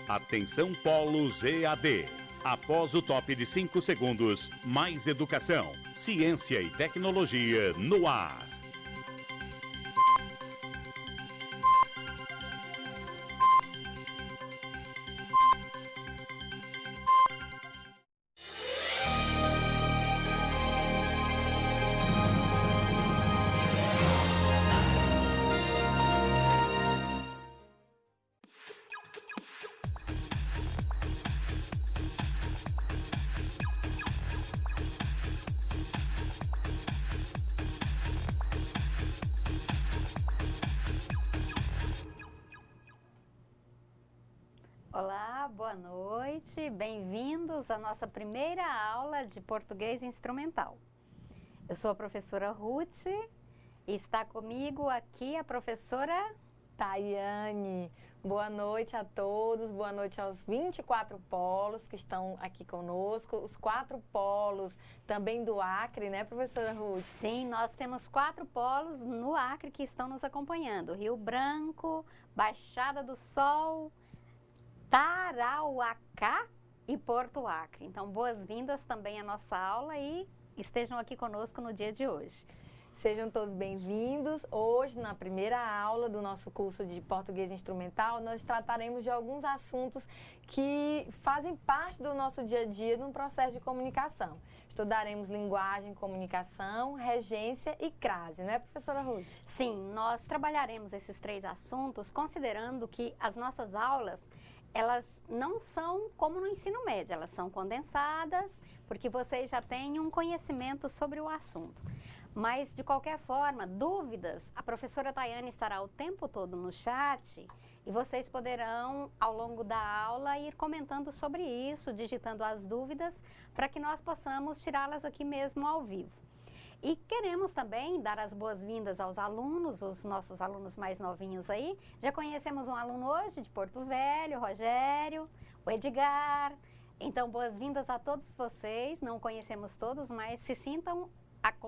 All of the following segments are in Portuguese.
Atenção Polos EAD. Após o top de 5 segundos, mais educação, ciência e tecnologia no ar. Olá, boa noite, bem-vindos à nossa primeira aula de português instrumental. Eu sou a professora Ruth e está comigo aqui a professora Tayane. Boa noite a todos, boa noite aos 24 polos que estão aqui conosco, os 4 polos também do Acre, né, professora Ruth? Sim, nós temos 4 polos no Acre que estão nos acompanhando: Rio Branco, Baixada do Sol, Tarauacá e Porto Acre. Então, boas-vindas também à nossa aula e estejam aqui conosco no dia de hoje. Sejam todos bem-vindos. Hoje, na primeira aula do nosso curso de português instrumental, nós trataremos de alguns assuntos que fazem parte do nosso dia a dia no processo de comunicação. Estudaremos linguagem, comunicação, regência e crase, né, professora Ruth? Sim, nós trabalharemos esses 3 assuntos considerando que as nossas aulas elas não são como no ensino médio, elas são condensadas, porque vocês já têm um conhecimento sobre o assunto. Mas, de qualquer forma, dúvidas, a professora Tayane estará o tempo todo no chat e vocês poderão, ao longo da aula, ir comentando sobre isso, digitando as dúvidas, para que nós possamos tirá-las aqui mesmo ao vivo. E queremos também dar as boas-vindas aos alunos, os nossos alunos mais novinhos aí. Já conhecemos um aluno hoje de Porto Velho, o Rogério, o Edgar. Então, boas-vindas a todos vocês. Não conhecemos todos, mas se sintam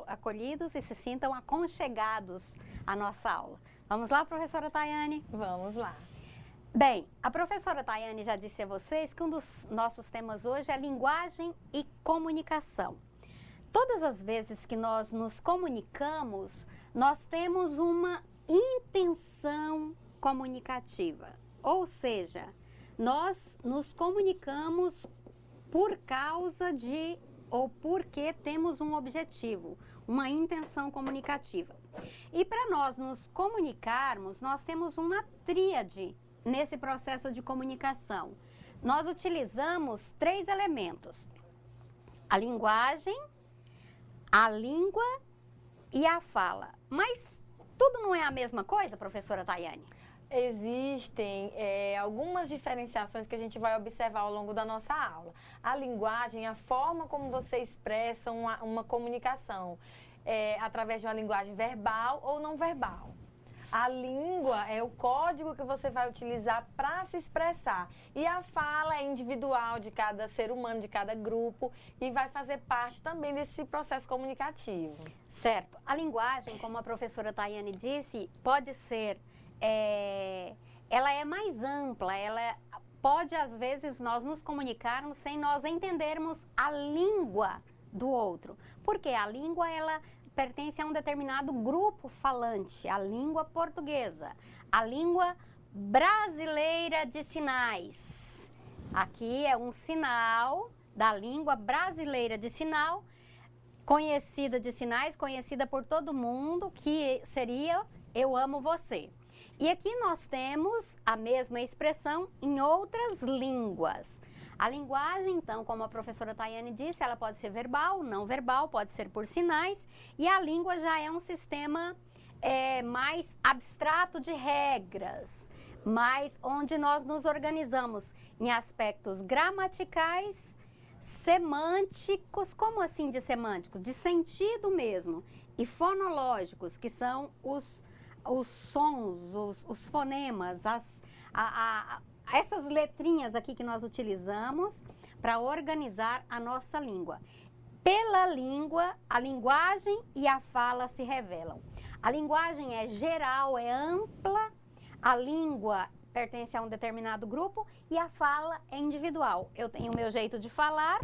acolhidos e se sintam aconchegados à nossa aula. Vamos lá, professora Tayane? Vamos lá. Bem, a professora Tayane já disse a vocês que um dos nossos temas hoje é linguagem e comunicação. Todas as vezes que nós nos comunicamos, nós temos uma intenção comunicativa. Ou seja, nós nos comunicamos por causa de ou porque temos um objetivo, uma intenção comunicativa. E para nós nos comunicarmos, nós temos uma tríade nesse processo de comunicação. Nós utilizamos 3 elementos: a linguagem, a língua e a fala. Mas tudo não é a mesma coisa, professora Tayane? Existem algumas diferenciações que a gente vai observar ao longo da nossa aula. A linguagem, a forma como você expressa uma comunicação, através de uma linguagem verbal ou não verbal. A língua é o código que você vai utilizar para se expressar. E a fala é individual de cada ser humano, de cada grupo, e vai fazer parte também desse processo comunicativo. Certo. A linguagem, como a professora Tayane disse, pode ser, ela é mais ampla, pode às vezes nós nos comunicarmos sem nós entendermos a língua do outro. Porque a língua, ela pertence a um determinado grupo falante, a língua portuguesa, a língua brasileira de sinais. Aqui é um sinal da língua brasileira de sinal, conhecida de sinais, conhecida por todo mundo, que seria eu amo você. E aqui nós temos a mesma expressão em outras línguas. A linguagem, então, como a professora Tayane disse, ela pode ser verbal, não verbal, pode ser por sinais, e a língua já é um sistema mais abstrato de regras, mas onde nós nos organizamos em aspectos gramaticais, semânticos. Como assim de semânticos? De sentido mesmo, e fonológicos, que são os sons, os fonemas, essas letrinhas aqui que nós utilizamos para organizar a nossa língua. Pela língua, a linguagem e a fala se revelam. A linguagem é geral, é ampla, a língua pertence a um determinado grupo e a fala é individual. Eu tenho o meu jeito de falar,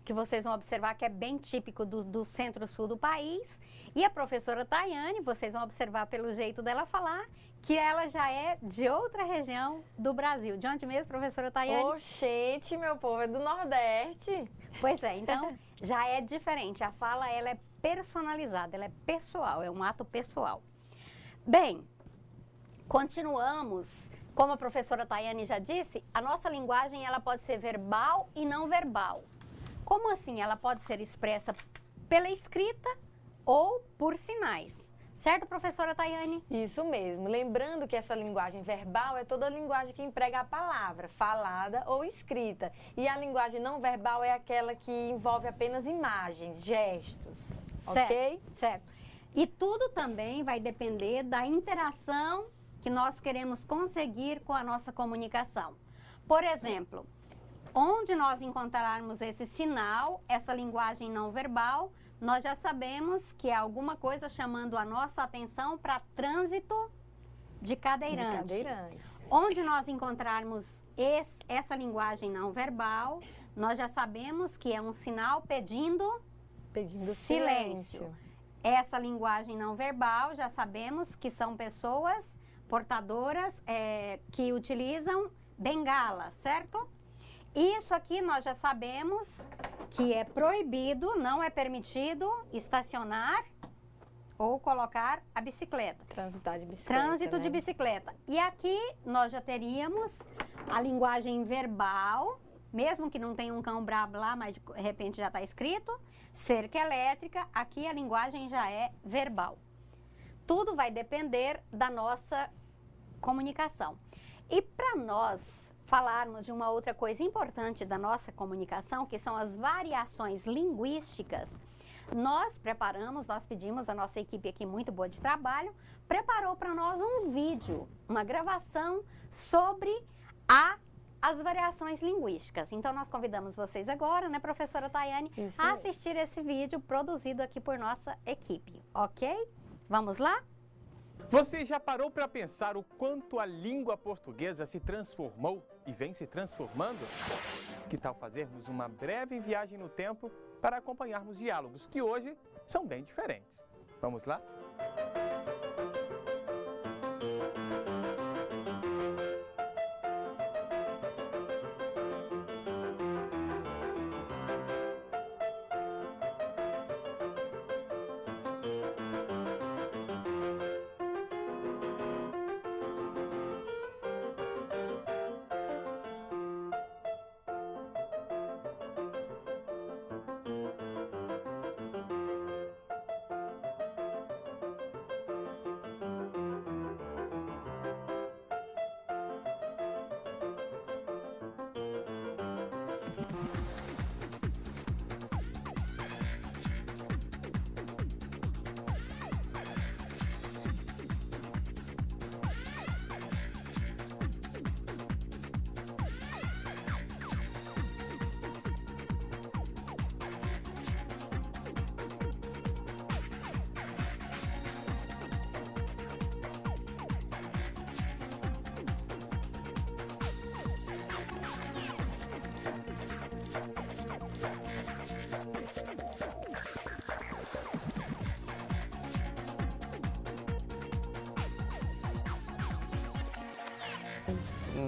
que vocês vão observar que é bem típico do centro-sul do país. E a professora Tayane, vocês vão observar pelo jeito dela falar, que ela já é de outra região do Brasil. De onde mesmo, professora Tayane? Oxente, meu povo, é do Nordeste. Pois é, então já é diferente. A fala, ela é personalizada, ela é pessoal, é um ato pessoal. Bem, continuamos. Como a professora Tayane já disse, a nossa linguagem ela pode ser verbal e não verbal. Como assim? Ela pode ser expressa pela escrita ou por sinais. Certo, professora Tayane? Isso mesmo. Lembrando que essa linguagem verbal é toda a linguagem que emprega a palavra, falada ou escrita. E a linguagem não verbal é aquela que envolve apenas imagens, gestos. Certo, ok? certo. E tudo também vai depender da interação que nós queremos conseguir com a nossa comunicação. Por exemplo, onde nós encontrarmos esse sinal, essa linguagem não verbal, nós já sabemos que é alguma coisa chamando a nossa atenção para trânsito de cadeirantes. Onde nós encontrarmos essa linguagem não verbal, nós já sabemos que é um sinal pedindo silêncio. Essa linguagem não verbal, já sabemos que são pessoas portadoras que utilizam bengala, certo? Isso aqui nós já sabemos que é proibido, não é permitido estacionar ou colocar a bicicleta. Transitar de bicicleta. Trânsito de bicicleta. E aqui nós já teríamos a linguagem verbal, mesmo que não tenha um cão brabo lá, mas de repente já está escrito, cerca elétrica, aqui a linguagem já é verbal. Tudo vai depender da nossa comunicação. E para nós falarmos de uma outra coisa importante da nossa comunicação, que são as variações linguísticas, nós pedimos, a nossa equipe aqui muito boa de trabalho, preparou para nós um vídeo, uma gravação sobre as variações linguísticas. Então, nós convidamos vocês agora, né, professora Tayane, a assistir esse vídeo produzido aqui por nossa equipe, ok? Vamos lá? Você já parou para pensar o quanto a língua portuguesa se transformou e vem se transformando? Que tal fazermos uma breve viagem no tempo para acompanharmos diálogos que hoje são bem diferentes? Vamos lá?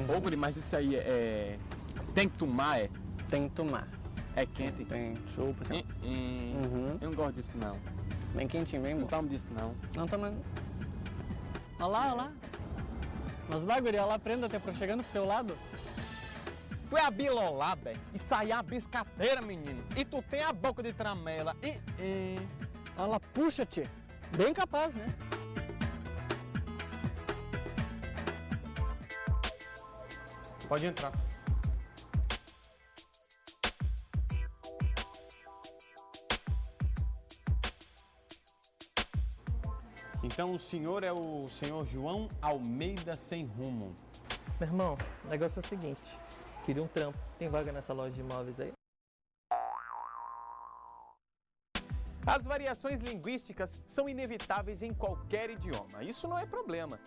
Ô, guri, mas isso aí tem que tomar, Tem que tomar. É quente? Tem chupa, assim. Eu não gosto disso, não. Bem quentinho, bem Não bom. tomo disso, não. Não tomando. Olha lá, olha lá. Mas bagulho, olha lá, prenda, até chegando pro teu lado. Tu é a bilolada, isso aí é a biscateira, menino. E tu tem a boca de tramela. Olha lá, puxa-te. Bem capaz, né? Pode entrar. Então o senhor é o senhor João Almeida Sem Rumo. Meu irmão, o negócio é o seguinte. Queria um trampo. Tem vaga nessa loja de imóveis aí? As variações linguísticas são inevitáveis em qualquer idioma. Isso não é problema.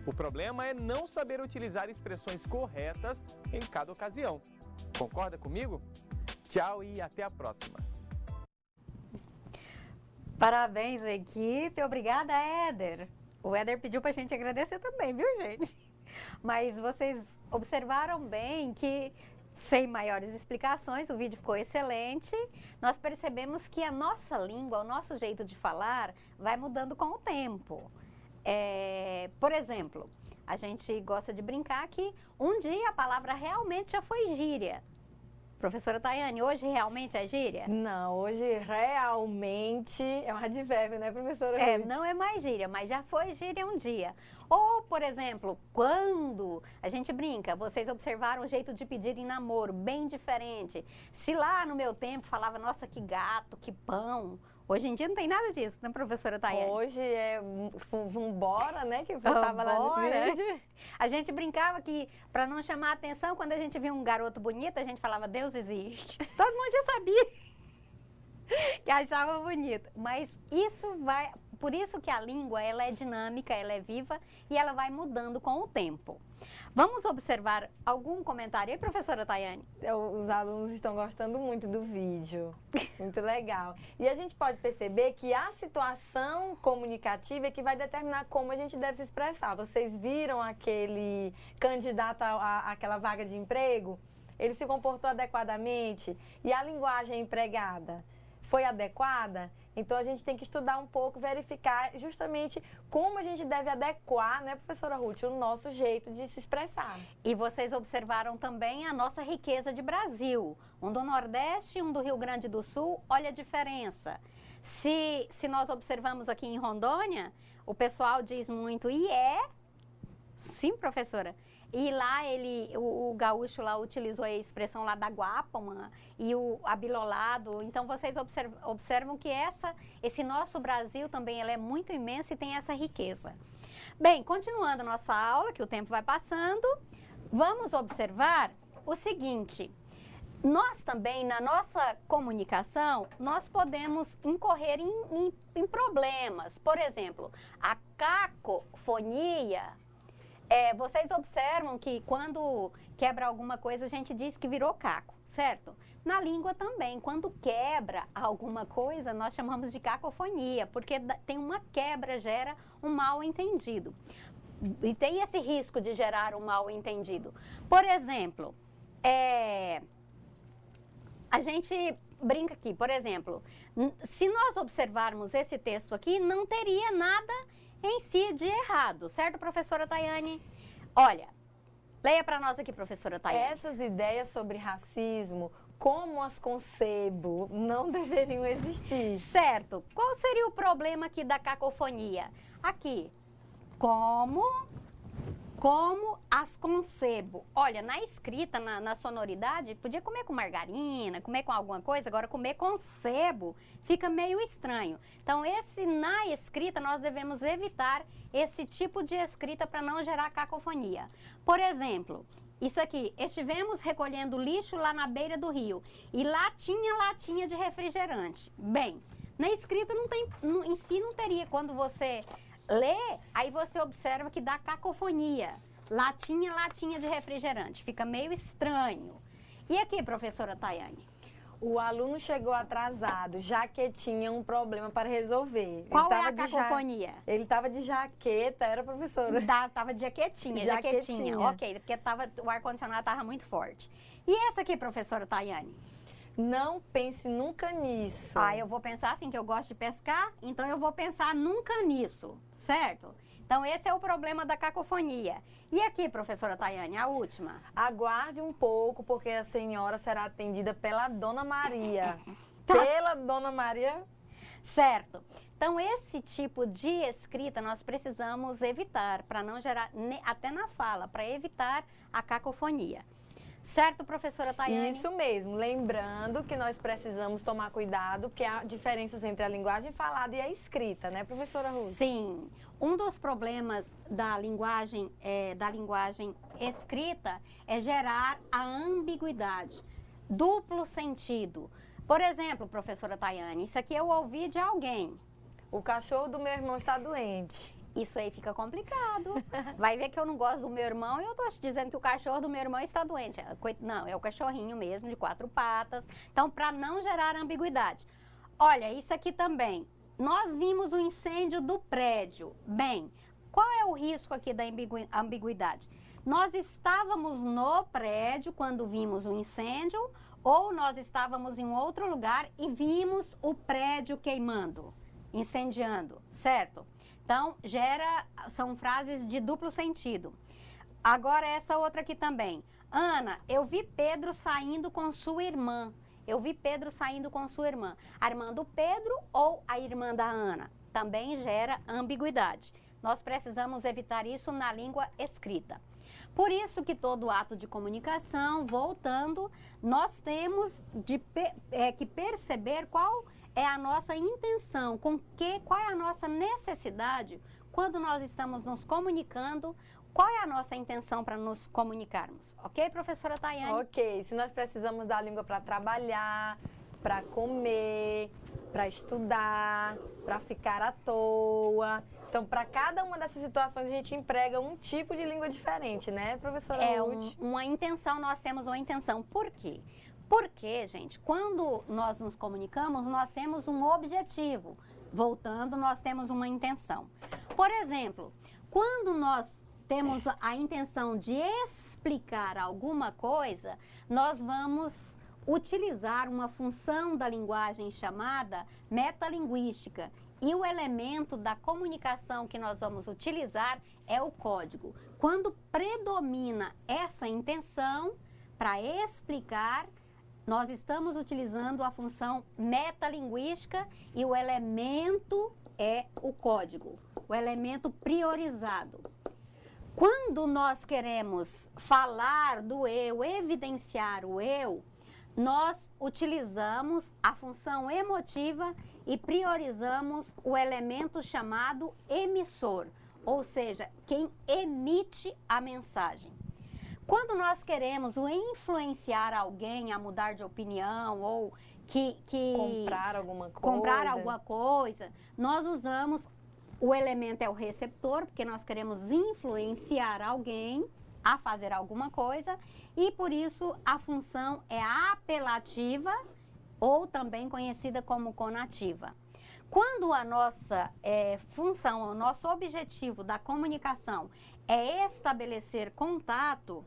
O problema é não saber utilizar expressões corretas em cada ocasião. Concorda comigo? Tchau e até a próxima. Parabéns, equipe. Obrigada, Éder. O Éder pediu pra gente agradecer também, viu, gente? Mas vocês observaram bem que, sem maiores explicações, o vídeo ficou excelente. Nós percebemos que a nossa língua, o nosso jeito de falar, vai mudando com o tempo. Por exemplo, a gente gosta de brincar que um dia a palavra realmente já foi gíria. Professora Tayane, hoje realmente é gíria? Não, hoje realmente é um advérbio, né, professora? Ruth? Não é mais gíria, mas já foi gíria um dia. Ou, por exemplo, quando a gente brinca, vocês observaram o jeito de pedir em namoro, bem diferente. Se lá no meu tempo falava, nossa, que gato, que pão. Hoje em dia não tem nada disso, né, professora Tayane? Hoje é vambora, né, que faltava lá no vídeo. A gente brincava que, para não chamar a atenção, quando a gente via um garoto bonito, a gente falava, Deus existe. Todo mundo já sabia que achava bonito. Mas isso vai... Por isso que a língua, ela é dinâmica, ela é viva e ela vai mudando com o tempo. Vamos observar algum comentário aí, professora Tayane? Os alunos estão gostando muito do vídeo, muito legal. E a gente pode perceber que a situação comunicativa é que vai determinar como a gente deve se expressar. Vocês viram aquele candidato àquela vaga de emprego? Ele se comportou adequadamente? E a linguagem empregada foi adequada? Então, a gente tem que estudar um pouco, verificar justamente como a gente deve adequar, né, professora Ruth, o nosso jeito de se expressar. E vocês observaram também a nossa riqueza de Brasil. Um do Nordeste e um do Rio Grande do Sul, olha a diferença. Se nós observamos aqui em Rondônia, o pessoal diz muito sim, professora. E lá o gaúcho lá utilizou a expressão lá da guapama e o abilolado. Então vocês observam que esse nosso Brasil também ele é muito imenso e tem essa riqueza. Bem, continuando a nossa aula, que o tempo vai passando, vamos observar o seguinte. Nós também, na nossa comunicação, nós podemos incorrer em problemas. Por exemplo, a cacofonia. Vocês observam que quando quebra alguma coisa, a gente diz que virou caco, certo? Na língua também, quando quebra alguma coisa, nós chamamos de cacofonia, porque tem uma quebra, gera um mal entendido. E tem esse risco de gerar um mal entendido. Por exemplo, a gente brinca aqui, por exemplo, se nós observarmos esse texto aqui, não teria nada em si de errado, certo, professora Tayane? Olha, leia para nós aqui, professora Tayane. Essas ideias sobre racismo, como as concebo, não deveriam existir. Certo. Qual seria o problema aqui da cacofonia? Aqui, como as concebo. Olha, na escrita, na sonoridade, podia comer com margarina, comer com alguma coisa, agora comer com sebo fica meio estranho. Então, na escrita, nós devemos evitar esse tipo de escrita para não gerar cacofonia. Por exemplo, isso aqui, estivemos recolhendo lixo lá na beira do rio e lá tinha latinha de refrigerante. Bem, na escrita em si não teria, quando você lê, aí você observa que dá cacofonia. Latinha de refrigerante. Fica meio estranho. E aqui, professora Tayane? O aluno chegou atrasado, já que tinha um problema para resolver. Qual é a cacofonia? Ele estava de jaqueta, era professora? Estava de jaquetinha. Ok, porque o ar-condicionado estava muito forte. E essa aqui, professora Tayane? Não pense nunca nisso. Eu vou pensar assim, que eu gosto de pescar, então eu vou pensar nunca nisso, certo? Então, esse é o problema da cacofonia. E aqui, professora Tayane, a última? Aguarde um pouco, porque a senhora será atendida pela Dona Maria. Pela Dona Maria? Certo. Então, esse tipo de escrita nós precisamos evitar, para não gerar, até na fala, para evitar a cacofonia. Certo, professora Tayane? Isso mesmo. Lembrando que nós precisamos tomar cuidado, porque há diferenças entre a linguagem falada e a escrita, né, professora Ruth? Sim. Um dos problemas da linguagem escrita é gerar a ambiguidade, duplo sentido. Por exemplo, professora Tayane, isso aqui eu ouvi de alguém. O cachorro do meu irmão está doente. Isso aí fica complicado. Vai ver que eu não gosto do meu irmão e eu tô te dizendo que o cachorro do meu irmão está doente. Não, é o cachorrinho mesmo, de 4 patas. Então, para não gerar ambiguidade. Olha, isso aqui também. Nós vimos o incêndio do prédio. Bem, qual é o risco aqui da ambiguidade? Nós estávamos no prédio quando vimos o incêndio ou nós estávamos em outro lugar e vimos o prédio queimando, incendiando, certo? Então, são frases de duplo sentido. Agora, essa outra aqui também. Ana, eu vi Pedro saindo com sua irmã. Eu vi Pedro saindo com sua irmã. A irmã do Pedro ou a irmã da Ana? Também gera ambiguidade. Nós precisamos evitar isso na língua escrita. Por isso que todo ato de comunicação, voltando, nós temos que perceber qual é a nossa intenção, qual é a nossa necessidade quando nós estamos nos comunicando, qual é a nossa intenção para nos comunicarmos. Ok, professora Tayane? Ok, se nós precisamos da língua para trabalhar, para comer, para estudar, para ficar à toa. Então, para cada uma dessas situações, a gente emprega um tipo de língua diferente, né, professora Ruth? Uma intenção, nós temos uma intenção. Por quê? Porque, gente, quando nós nos comunicamos, nós temos um objetivo. Voltando, nós temos uma intenção. Por exemplo, quando nós temos a intenção de explicar alguma coisa, nós vamos utilizar uma função da linguagem chamada metalinguística. E o elemento da comunicação que nós vamos utilizar é o código. Quando predomina essa intenção, para explicar, nós estamos utilizando a função metalinguística e o elemento é o código, o elemento priorizado. Quando nós queremos falar do eu, evidenciar o eu, nós utilizamos a função emotiva e priorizamos o elemento chamado emissor, ou seja, quem emite a mensagem. Quando nós queremos influenciar alguém a mudar de opinião ou comprar alguma coisa, nós usamos o elemento é o receptor, porque nós queremos influenciar alguém a fazer alguma coisa e por isso a função é apelativa ou também conhecida como conativa. Quando a nossa função, o nosso objetivo da comunicação é estabelecer contato,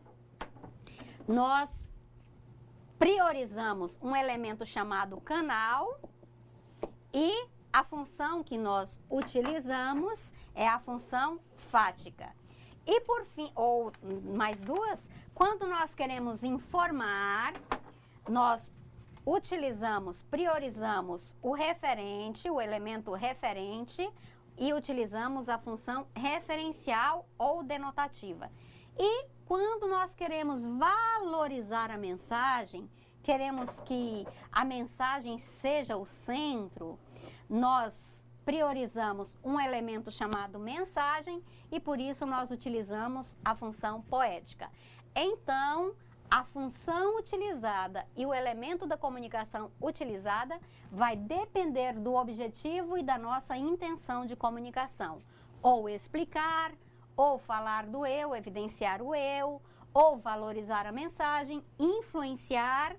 nós priorizamos um elemento chamado canal e a função que nós utilizamos é a função fática. E por fim, ou mais duas, quando nós queremos informar, nós priorizamos o referente, o elemento referente e utilizamos a função referencial ou denotativa. E quando nós queremos valorizar a mensagem, queremos que a mensagem seja o centro, nós priorizamos um elemento chamado mensagem e por isso nós utilizamos a função poética. Então, a função utilizada e o elemento da comunicação utilizada vai depender do objetivo e da nossa intenção de comunicação. Ou explicar, ou falar do eu, evidenciar o eu, ou valorizar a mensagem, influenciar,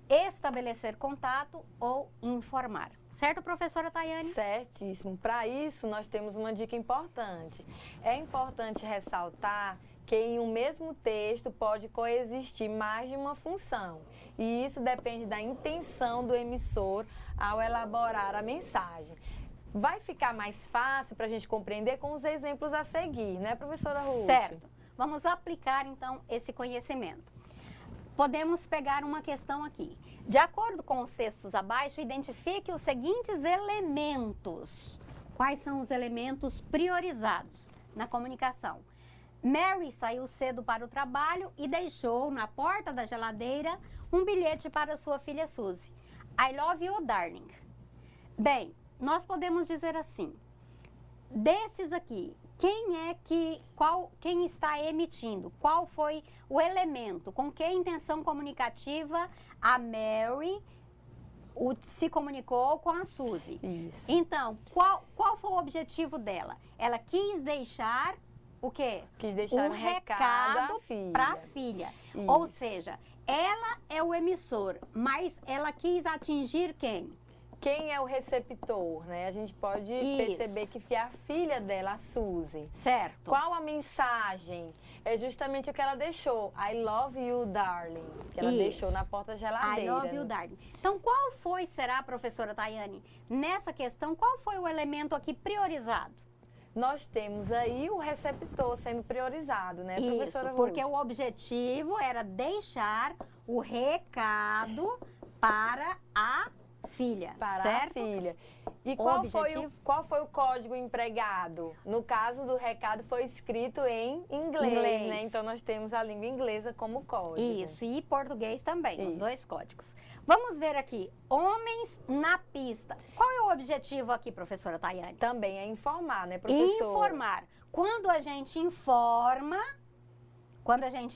estabelecer contato ou informar. Certo, professora Tayane? Certíssimo. Para isso, nós temos uma dica importante. É importante ressaltar que em um mesmo texto pode coexistir mais de uma função. E isso depende da intenção do emissor ao elaborar a mensagem. Vai ficar mais fácil para a gente compreender com os exemplos a seguir, né, professora Ruth? Certo. Vamos aplicar, então, esse conhecimento. Podemos pegar uma questão aqui. De acordo com os textos abaixo, identifique os seguintes elementos. Quais são os elementos priorizados na comunicação? Mary saiu cedo para o trabalho e deixou na porta da geladeira um bilhete para sua filha Suzy. I love you, darling. Bem, nós podemos dizer assim, desses aqui, quem está emitindo? Qual foi o elemento? Com que intenção comunicativa a Mary se comunicou com a Suzy. Isso. Então, qual foi o objetivo dela? Ela quis deixar o quê? Quis deixar um recado à filha. para a filha. Isso. Ou seja, ela é o emissor, mas ela quis atingir quem? Quem é o receptor, né? A gente pode Isso. perceber que foi a filha dela, a Suzy. Certo. Qual a mensagem? É justamente o que ela deixou. I love you, darling. Que ela Isso. deixou na porta geladeira. I love you, darling. Então, qual foi, será, professora Tayane, nessa questão, qual foi o elemento aqui priorizado? Nós temos aí o receptor sendo priorizado, né, Isso, professora Ruth? porque o objetivo era deixar o recado para a filha, Para certo? a filha. E O qual foi o código empregado? No caso do recado, foi escrito em inglês, né? Então, nós temos a língua inglesa como código. Isso, e português também, os Isso. dois códigos. Vamos ver aqui, homens na pista. Qual é o objetivo aqui, professora Tayane? Também é informar, né, professora? Informar. Quando a gente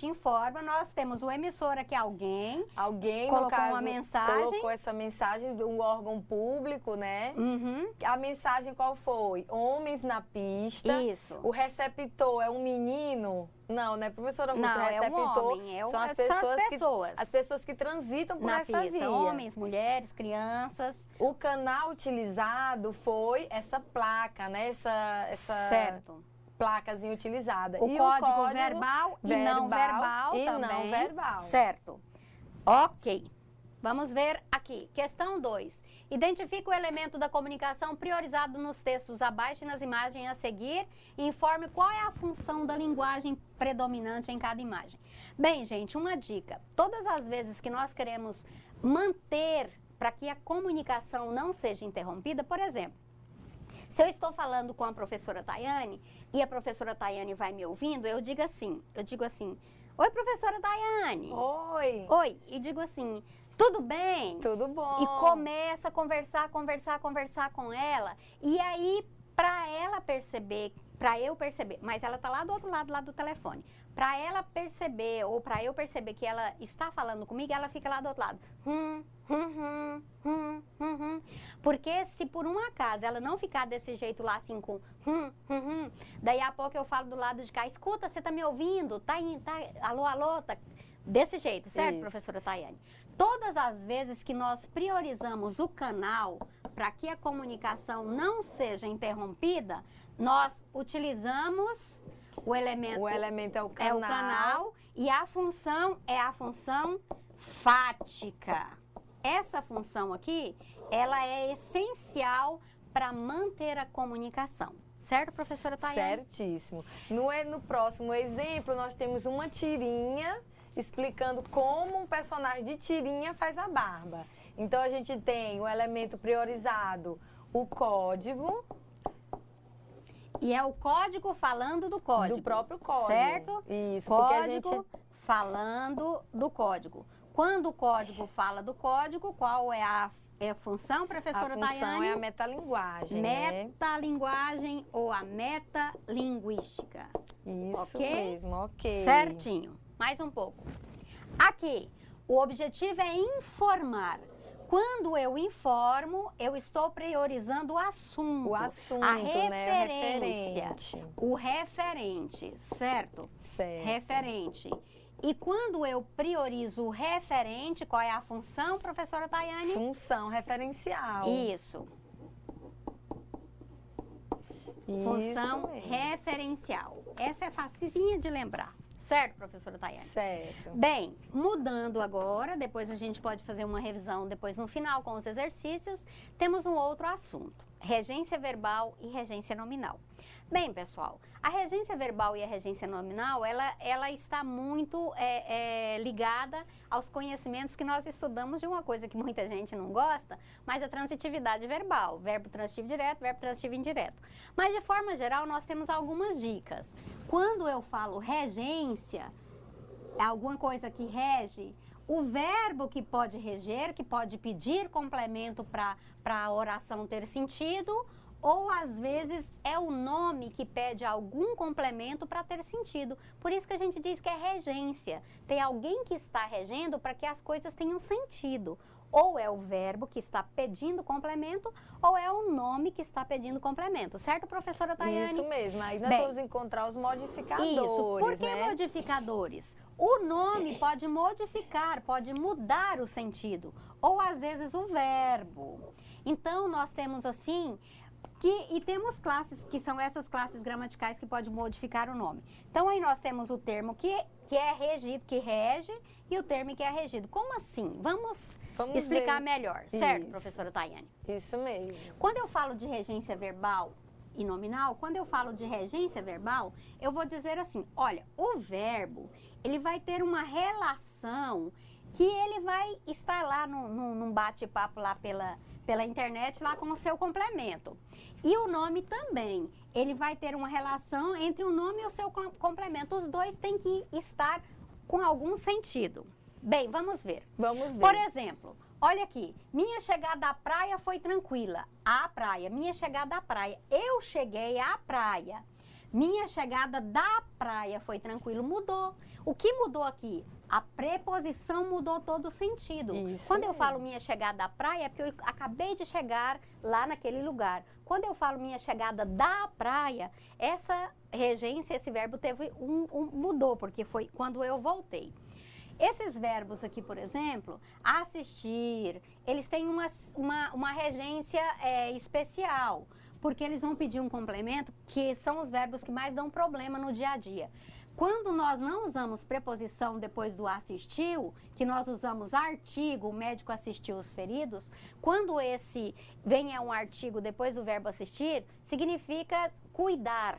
informa, nós temos o emissor aqui, alguém Alguém, no caso, uma mensagem. colocou essa mensagem de um órgão público, né? Uhum, A mensagem qual foi? Homens na pista. isso. O receptor é um menino? Não, né, professora Ruth? Não, o é um receptor homem, são as são pessoas, as pessoas. as pessoas que transitam por Na essa pista, via. homens, mulheres, crianças. O canal utilizado foi essa placa, né? Essa Certo. placazinha utilizada. O E código verbal e não verbal e também. não verbal. Certo. Ok. Vamos ver aqui. Questão 2. Identifique o elemento da comunicação priorizado nos textos abaixo e nas imagens a seguir e informe qual é a função da linguagem predominante em cada imagem. Bem, gente, uma dica. Todas as vezes que nós queremos manter para que a comunicação não seja interrompida, por exemplo, se eu estou falando com a professora Tayane e a professora Tayane vai me ouvindo, eu digo assim, oi, professora Tayane. Oi. Oi, e digo assim, tudo bem? Tudo bom? E começa a conversar com ela. E aí, para ela perceber, para eu perceber, mas ela tá lá do outro lado, lá do telefone. Para ela perceber, ou para eu perceber que ela está falando comigo, ela fica lá do outro lado. Porque se por um acaso ela não ficar desse jeito lá assim com daí a pouco eu falo do lado de cá, escuta, você tá me ouvindo? Tá, alô, alô, tá... Desse jeito, certo, Isso. professora Tayane? Todas as vezes que nós priorizamos o canal para que a comunicação não seja interrompida, nós utilizamos o elemento. O elemento é o É o canal e a função é a função fática. Essa função aqui, ela é essencial para manter a comunicação. Certo, professora Tayane? Certíssimo. No próximo exemplo, nós temos uma tirinha explicando como um personagem de tirinha faz a barba. Então, a gente tem o elemento priorizado, o código. E é o código falando do código. Do próprio código. Certo? Isso, Código porque a gente... falando do código. Quando o código fala do código, qual é a função, professora A função Tayane? é a metalinguagem, né? Metalinguagem ou a metalinguística. Isso Ok? mesmo, ok. Certinho. Mais um pouco. Aqui, o objetivo é informar. Quando eu informo, eu estou priorizando o assunto. O assunto, a né? referência. O referente, certo? Certo. Referente. E quando eu priorizo o referente, qual é a função, professora Tayane? Função referencial. Isso. Função mesmo. referencial. Essa é facinha de lembrar. Certo, professora Tayane? Certo. Bem, mudando agora, depois a gente pode fazer uma revisão depois no final com os exercícios, temos um outro assunto, regência verbal e regência nominal. Bem, pessoal, a regência verbal e a regência nominal, ela está muito ligada aos conhecimentos que nós estudamos de uma coisa que muita gente não gosta, mas a transitividade verbal, verbo transitivo direto, verbo transitivo indireto. Mas, de forma geral, nós temos algumas dicas. Quando eu falo regência, alguma coisa que rege, o verbo que pode reger, que pode pedir complemento para a oração ter sentido, ou às vezes é o nome que pede algum complemento para ter sentido. Por isso que a gente diz que é regência. Tem alguém que está regendo para que as coisas tenham sentido. Ou é o verbo que está pedindo complemento, ou é o nome que está pedindo complemento. Certo, professora Tayane? Isso mesmo. Aí nós Bem, vamos encontrar os modificadores, isso. Por que né? modificadores? O nome pode modificar, pode mudar o sentido. Ou às vezes o verbo. Então, nós temos assim... E temos classes que são essas classes gramaticais que podem modificar o nome. Então, aí nós temos o termo que é regido, que rege, e o termo que é regido. Como assim? Vamos explicar ver. melhor, certo, Isso. professora Tayane? Isso mesmo. Quando eu falo de regência verbal e nominal, quando eu falo de regência verbal, eu vou dizer assim, olha, o verbo, ele vai ter uma relação que ele vai estar lá num bate-papo lá pela internet, lá com o seu complemento. E o nome também, ele vai ter uma relação entre o nome e o seu complemento. Os dois têm que estar com algum sentido. Bem, vamos ver. Vamos ver. Por exemplo, olha aqui, minha chegada à praia foi tranquila. À praia, minha chegada à praia. Eu cheguei à praia. Minha chegada da praia foi tranquilo. Mudou. O que mudou aqui? A preposição mudou todo o sentido. Isso Quando eu mesmo. falo minha chegada à praia, é porque eu acabei de chegar lá naquele lugar. Quando eu falo minha chegada da praia, essa regência, esse verbo teve mudou, porque foi quando eu voltei. Esses verbos aqui, por exemplo, assistir, eles têm uma regência especial, porque eles vão pedir um complemento, que são os verbos que mais dão problema no dia a dia. Quando nós não usamos preposição depois do assistiu, que nós usamos artigo, o médico assistiu os feridos, quando esse vem um artigo depois do verbo assistir, significa cuidar.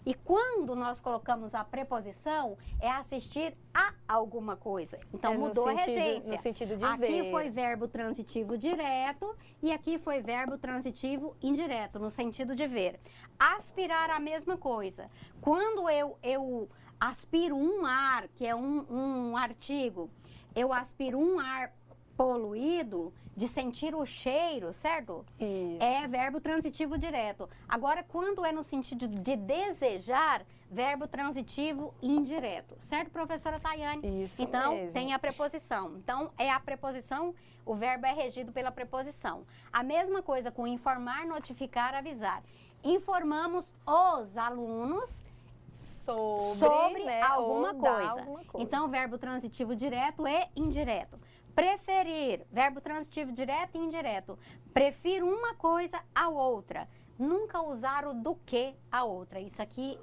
E quando nós colocamos a preposição, é assistir a alguma coisa. Então, mudou a regência. No sentido de aqui ver. foi verbo transitivo direto e aqui foi verbo transitivo indireto, no sentido de ver. Aspirar, a mesma coisa. Quando eu aspiro um ar, que é um artigo, eu aspiro um ar poluído, de sentir o cheiro, certo? Isso. É verbo transitivo direto. Agora, quando é no sentido de desejar, verbo transitivo indireto. Certo, professora Tayane? Isso então, mesmo. tem a preposição. Então, é a preposição, o verbo é regido pela preposição. A mesma coisa com informar, notificar, avisar. Informamos os alunos sobre né, alguma ou dar coisa. alguma coisa. Então, verbo transitivo direto e indireto. Preferir, verbo transitivo direto e indireto. Prefiro uma coisa à outra. Nunca usar o do que a outra. Isso aqui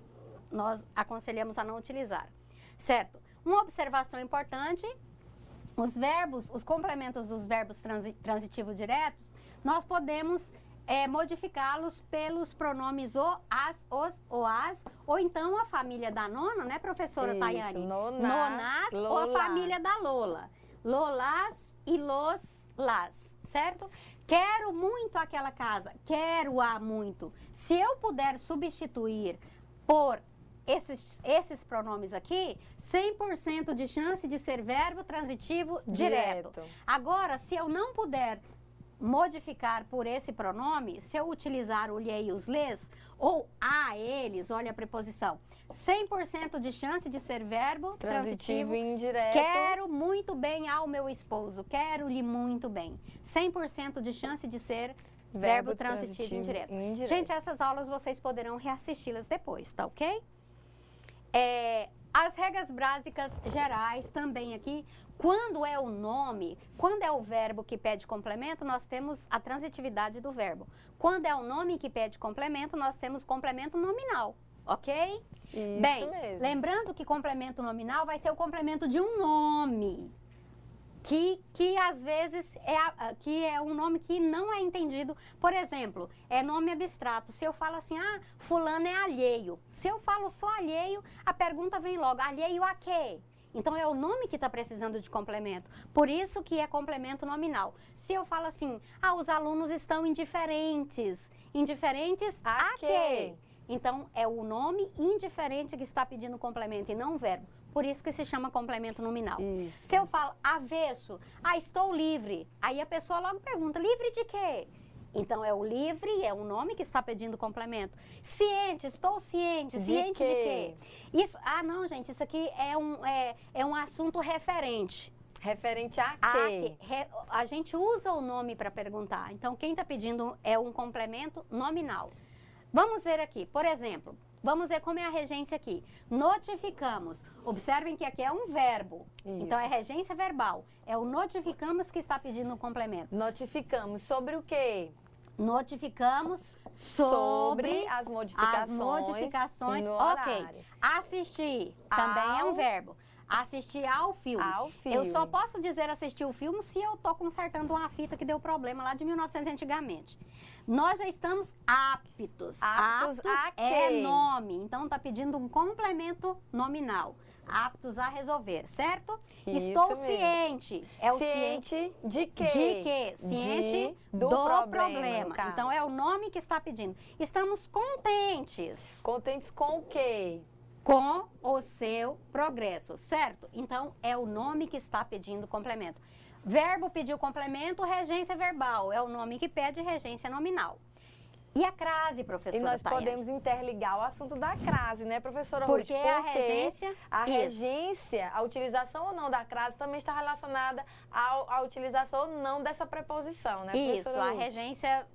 nós aconselhamos a não utilizar. Certo? Uma observação importante, os verbos, os complementos dos verbos transitivos diretos, nós podemos modificá-los pelos pronomes o, as, os, o, as, ou então a família da nona, né, professora Isso, Tayane? nonás, ou a Lola. família da Lola. Lolás e los, las, certo? Quero muito aquela casa, quero-a muito. Se eu puder substituir por esses pronomes aqui, 100% de chance de ser verbo transitivo direto. Agora, se eu não puder modificar por esse pronome, se eu utilizar o lhe e os lês, ou a eles, olha a preposição, 100% de chance de ser verbo Transitivo transitivo indireto. quero muito bem ao meu esposo, quero-lhe muito bem. 100% de chance de ser verbo transitivo indireto. Gente, essas aulas vocês poderão reassisti-las depois, tá ok? As regras básicas gerais também aqui, quando é o nome, quando é o verbo que pede complemento, nós temos a transitividade do verbo. Quando é o nome que pede complemento, nós temos complemento nominal, ok? Isso Bem, mesmo. lembrando que complemento nominal vai ser o complemento de um nome, que às vezes que é um nome que não é entendido. Por exemplo, é nome abstrato. Se eu falo assim, fulano é alheio. Se eu falo só alheio, a pergunta vem logo, alheio a quê? Então, é o nome que está precisando de complemento. Por isso que é complemento nominal. Se eu falo assim, os alunos estão indiferentes. Indiferentes a quê? Então, é o nome indiferente que está pedindo complemento e não o verbo. Por isso que se chama complemento nominal. Isso. Se eu falo avesso, estou livre. Aí a pessoa logo pergunta, livre de quê? Então, é o livre, é um nome que está pedindo complemento. Ciente, estou ciente. De Ciente de quê? quê? Isso, não, gente, isso aqui é um assunto referente. Referente a A, quê? a gente usa o nome para perguntar. Então, quem está pedindo é um complemento nominal. Vamos ver aqui, por exemplo, vamos ver como é a regência aqui. Notificamos. Observem que aqui é um verbo. Isso. Então, é regência verbal. É o notificamos que está pedindo um complemento. Notificamos sobre o quê? Notificamos sobre as modificações no ok. horário. Assistir também é um verbo. Assistir ao filme. Ao filme. Eu só posso dizer assistir o filme se eu estou consertando uma fita que deu problema lá de 1900 antigamente. Nós já estamos aptos. Aptos a é quê? nome, então está pedindo um complemento nominal. Aptos a resolver, certo? Isso Estou mesmo. ciente. É o Ciente de quê? de quê? Ciente do problema, no caso. Então, é o nome que está pedindo. Estamos contentes Contentes com o quê? com o seu progresso, certo? Então, é o nome que está pedindo complemento. Verbo pediu complemento, regência verbal. É o nome que pede regência nominal. E a crase, professora E nós Tayane? podemos interligar o assunto da crase, né, professora Porque Ruth? a regência... A isso. regência, a utilização ou não da crase também está relacionada à utilização ou não dessa preposição, né, Isso, professora a Ruth? regência,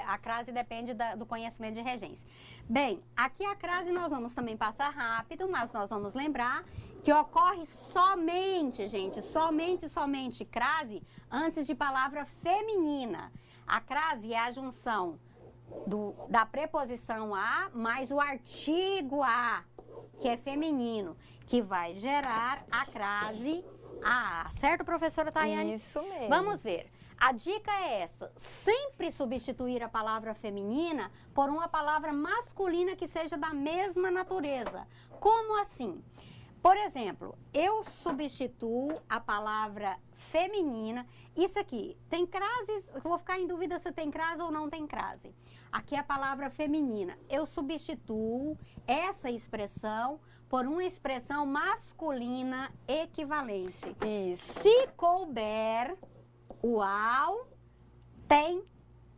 a crase depende do conhecimento de regência. Bem, aqui a crase nós vamos também passar rápido, mas nós vamos lembrar que ocorre somente, gente, somente crase antes de palavra feminina. A crase é a junção da preposição a mais o artigo a, que é feminino, que vai gerar a crase a. Certo, professora Tayane? Isso mesmo. Vamos ver. A dica é essa: sempre substituir a palavra feminina por uma palavra masculina que seja da mesma natureza. Como assim? Por exemplo, eu substituo a palavra feminina. Isso aqui, tem crases, eu vou ficar em dúvida se tem crase ou não tem crase. Aqui é a palavra feminina. Eu substituo essa expressão por uma expressão masculina equivalente. Isso. Se couber, o ao tem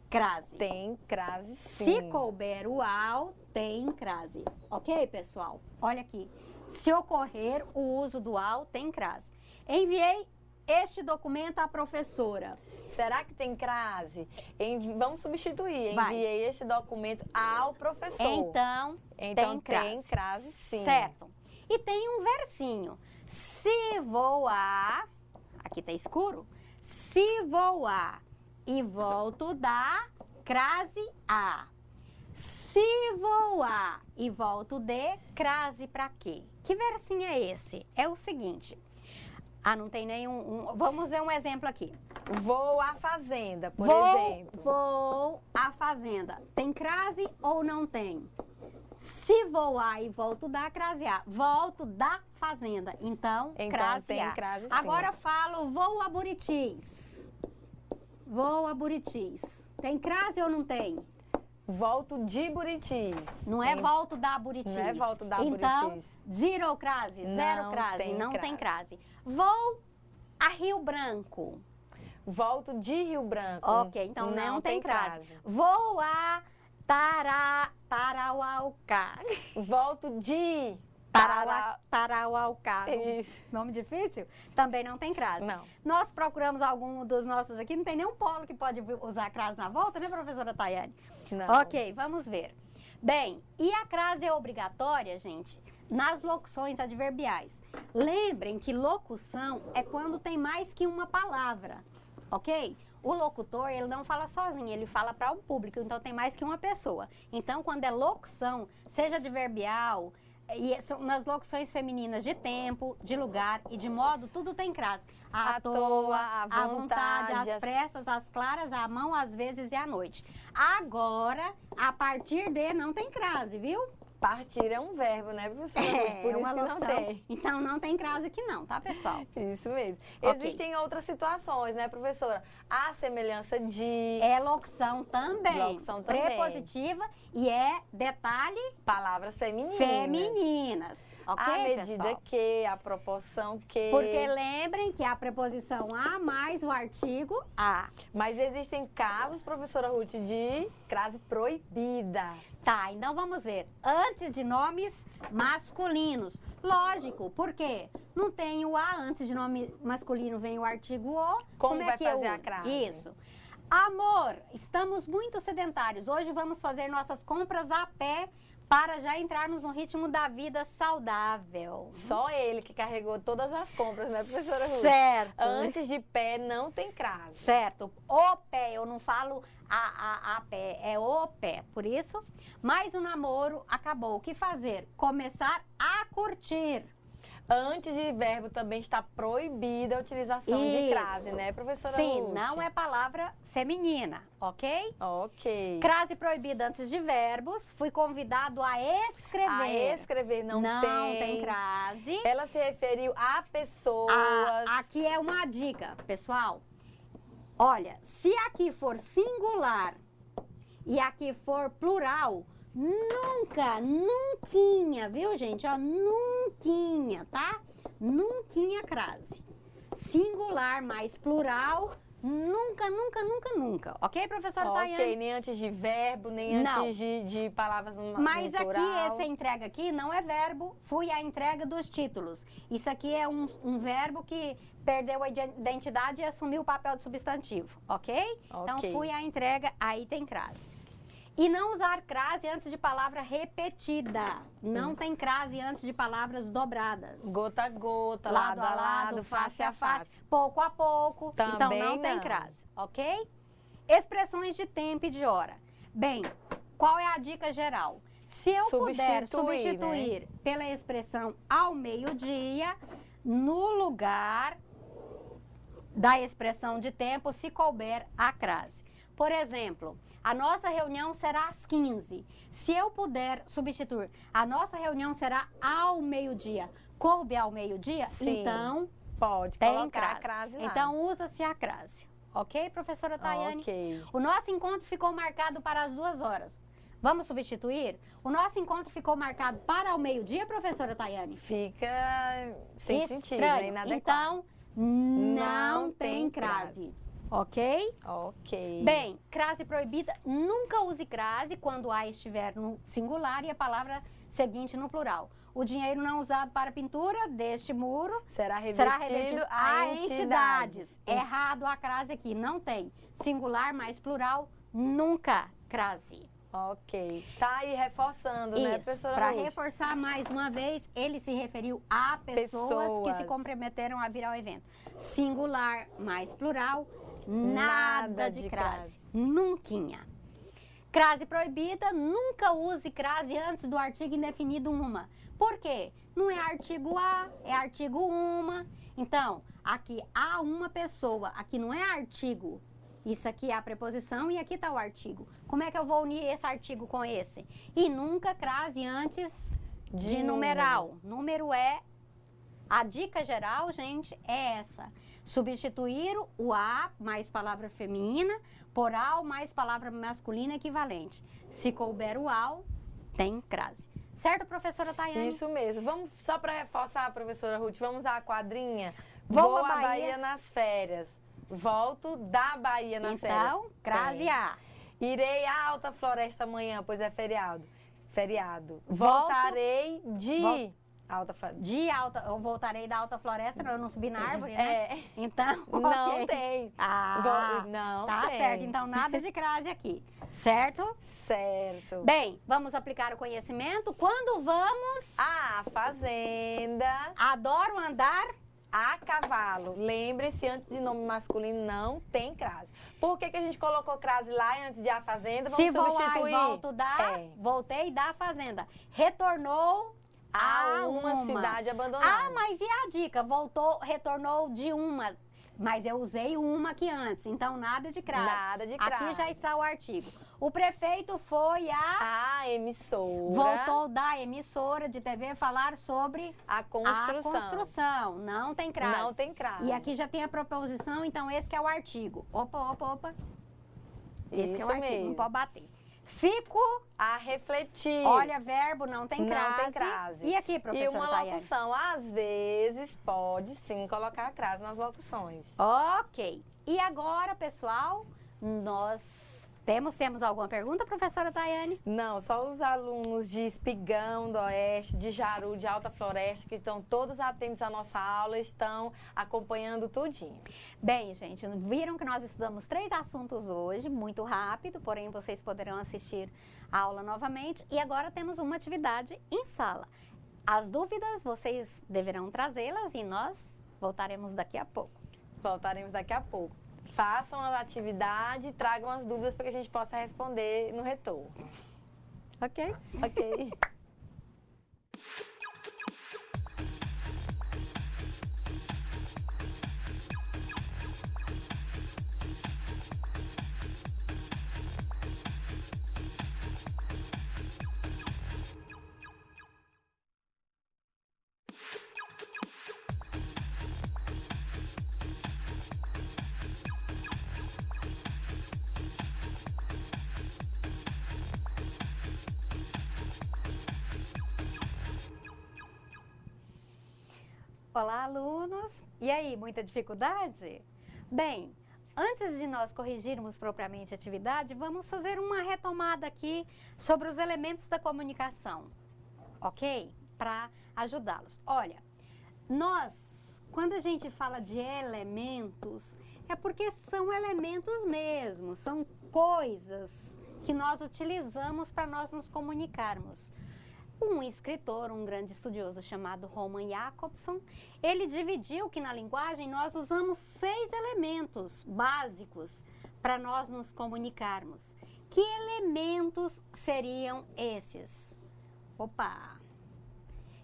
crase. Tem crase, sim. Se couber o ao, tem crase. Ok, pessoal? Olha aqui. Se ocorrer o uso do ao, tem crase. Enviei este documento à professora. Será que tem crase? Vamos substituir. Vai. Enviei este documento ao professor. Então Então tem crase. sim. Certo. E tem um versinho. Se voar, aqui tá escuro. Se voar e volto da crase a. Se voar e volto de crase pra quê? Que versinho é esse? É o seguinte. Não tem nenhum... vamos ver um exemplo aqui. Vou à fazenda, por exemplo. Vou à fazenda. Tem crase ou não tem? Se voar e volto da crase a. Volto da fazenda. Então crase tem a. crase, sim. Agora falo vou a Buritis. Vou a Buritis. Tem crase ou não tem? Volto de Buritis. Não é volto da Buritis. Não é volto da então, Buritis. zero crase, zero Não crase, tem não crase. tem crase. Vou a Rio Branco. Volto de Rio Branco. Ok, então não tem crase. Vou a Tarauacá. Volto de Tarauacá. Isso. Nome difícil? Também não tem crase. Não. Nós procuramos algum dos nossos aqui, não tem nenhum polo que pode usar crase na volta, né, professora Tayane? Não. Ok, vamos ver. Bem, e a crase é obrigatória, gente, nas locuções adverbiais. Lembrem que locução é quando tem mais que uma palavra, ok? O locutor, ele não fala sozinho, ele fala para um público, então tem mais que uma pessoa. Então, quando é locução, seja adverbial, nas locuções femininas de tempo, de lugar e de modo, tudo tem crase. À toa, à vontade, às pressas, às claras, à mão, às vezes e à noite. Agora, a partir de não tem crase, viu? Partir é um verbo, né, professora? Por isso uma que locução. não tem. Então, não tem crase aqui não, tá, pessoal? Isso mesmo. Ok. Existem outras situações, né, professora? A semelhança de É locução também. Locução também. Prepositiva e é, detalhe, palavras femininas. femininas. Ok, A medida pessoal? que, a proporção que. Porque lembrem que a preposição a mais o artigo a. Mas existem casos, professora Ruth, de crase proibida. Tá, então vamos ver. Antes de nomes masculinos. Lógico, por quê? Não tem o a, antes de nome masculino vem o artigo o. Como é vai que fazer eu a crase? Isso. Amor, estamos muito sedentários. Hoje vamos fazer nossas compras a pé para já entrarmos no ritmo da vida saudável. Só ele que carregou todas as compras, né, professora Ruth? Certo. Antes de pé não tem crase. Certo. O pé, eu não falo a pé, é o pé. Por isso, mas o namoro acabou. O que fazer? Começar a curtir. Antes de verbo também está proibida a utilização de Isso. crase, né, professora Sim, Ruth? não é palavra feminina, ok? Ok. Crase proibida antes de verbos. Fui convidado a escrever. A escrever não tem crase. Ela se referiu a pessoas. Aqui é uma dica, pessoal. Olha, se aqui for singular e aqui for plural, nunca, viu, gente? Ó, nunquinha, tá? Nunquinha crase. Singular mais plural, nunca. Ok, professora Ok, Tayane? nem antes de verbo, nem Não. antes de palavras no Mas no aqui, plural. essa entrega aqui não é verbo, fui à entrega dos títulos. Isso aqui é um verbo que perdeu a identidade e assumiu o papel de substantivo, ok? Então, Ok. fui à entrega, aí tem crase. E não usar crase antes de palavra repetida. Não tem crase antes de palavras dobradas. Gota a gota, Lado a lado, face a face, pouco a pouco. Então Também não tem não. crase, ok? Expressões de tempo e de hora. Bem, qual é a dica geral? Se eu puder substituir pela expressão ao meio-dia, no lugar da expressão de tempo, se couber a crase. Por exemplo, a nossa reunião será às 15. Se eu puder substituir, a nossa reunião será ao meio-dia. Coube ao meio-dia? Sim. Então, Pode tem colocar crase. a crase lá. Então, usa-se a crase. Ok, professora Tayane? Ok. O nosso encontro ficou marcado para as 2 horas. Vamos substituir? O nosso encontro ficou marcado para o meio-dia, professora Tayane? Fica sem sentido, Estranho. né? Inadequado. Então, não Não tem tem crase. Ok? Ok. Bem, crase proibida, nunca use crase quando a estiver no singular e a palavra seguinte no plural. O dinheiro não usado para pintura deste muro será será revestido revertido a a entidades. Errado a crase aqui, não tem. Singular mais plural, nunca crase. Ok. Tá aí reforçando, né, Isso, professora para Ruth? reforçar mais uma vez, ele se referiu a pessoas que se Pessoas. comprometeram a vir ao evento. Singular mais plural, nada de crase. Nunquinha. Crase proibida, nunca use crase antes do artigo indefinido uma. Por quê? Não é artigo a, é artigo uma. Então, aqui há uma pessoa, aqui não é artigo. Isso aqui é a preposição e aqui está o artigo. Como é que eu vou unir esse artigo com esse? E nunca crase antes de numeral. Número é... A dica geral, gente, é essa. Substituir o a mais palavra feminina por ao mais palavra masculina equivalente. Se couber o ao, tem crase. Certo, professora Tayane? Isso mesmo. Vamos, só para reforçar, professora Ruth, vamos à quadrinha? Vou Vou à à Bahia. Bahia nas férias. Volto da Bahia nas férias. Então, crase a. Irei à Alta Floresta amanhã, pois é feriado. Volto. Voltarei de Vol- Alta Floresta. De alta, eu voltarei da alta floresta, eu não subi na árvore, né? É. Então, Não ok. tem. Não tá tem. certo. Então, nada de crase aqui, certo? Certo. Bem, vamos aplicar o conhecimento. Quando vamos? A fazenda Adoro andar. a cavalo. Lembre-se, antes de nome masculino não tem crase. Por que a gente colocou crase lá e antes de a fazenda? Vamos Se vou substituir. e volto da, É. voltei da fazenda. Retornou A uma cidade abandonada. Ah, mas e a dica? Voltou, retornou de uma. Mas eu usei uma aqui antes, então nada de crase. Nada de Aqui crase. já está o artigo. O prefeito foi A emissora. voltou da emissora de TV falar sobre A construção. a construção. Não tem crase. Não tem crase. E aqui já tem a proposição, então esse que é o artigo. Opa. Esse que é o Isso artigo, não mesmo. pode bater. Fico, A refletir. olha, verbo, não tem Não crase. tem crase. E aqui, E professora uma Tayane? locução, às vezes, pode sim colocar a crase nas locuções. Ok. E agora, pessoal, nós temos alguma pergunta, professora Tayane? Não, só os alunos de Espigão, do Oeste, de Jaru, de Alta Floresta, que estão todos atentos à nossa aula, estão acompanhando tudinho. Bem, gente, viram que nós estudamos 3 assuntos hoje, muito rápido, porém vocês poderão assistir a aula novamente. E agora temos uma atividade em sala. As dúvidas vocês deverão trazê-las e nós voltaremos daqui a pouco. Voltaremos daqui a pouco. Façam a atividade e tragam as dúvidas para que a gente possa responder no retorno. Ok? Ok? Olá, alunos! E aí, muita dificuldade? Bem, antes de nós corrigirmos propriamente a atividade, vamos fazer uma retomada aqui sobre os elementos da comunicação, ok? Para ajudá-los. Olha, quando a gente fala de elementos, é porque são elementos mesmo, são coisas que nós utilizamos para nós nos comunicarmos. Um escritor, um grande estudioso chamado Roman Jakobson, ele dividiu que na linguagem nós usamos 6 elementos básicos para nós nos comunicarmos. Que elementos seriam esses? Opa!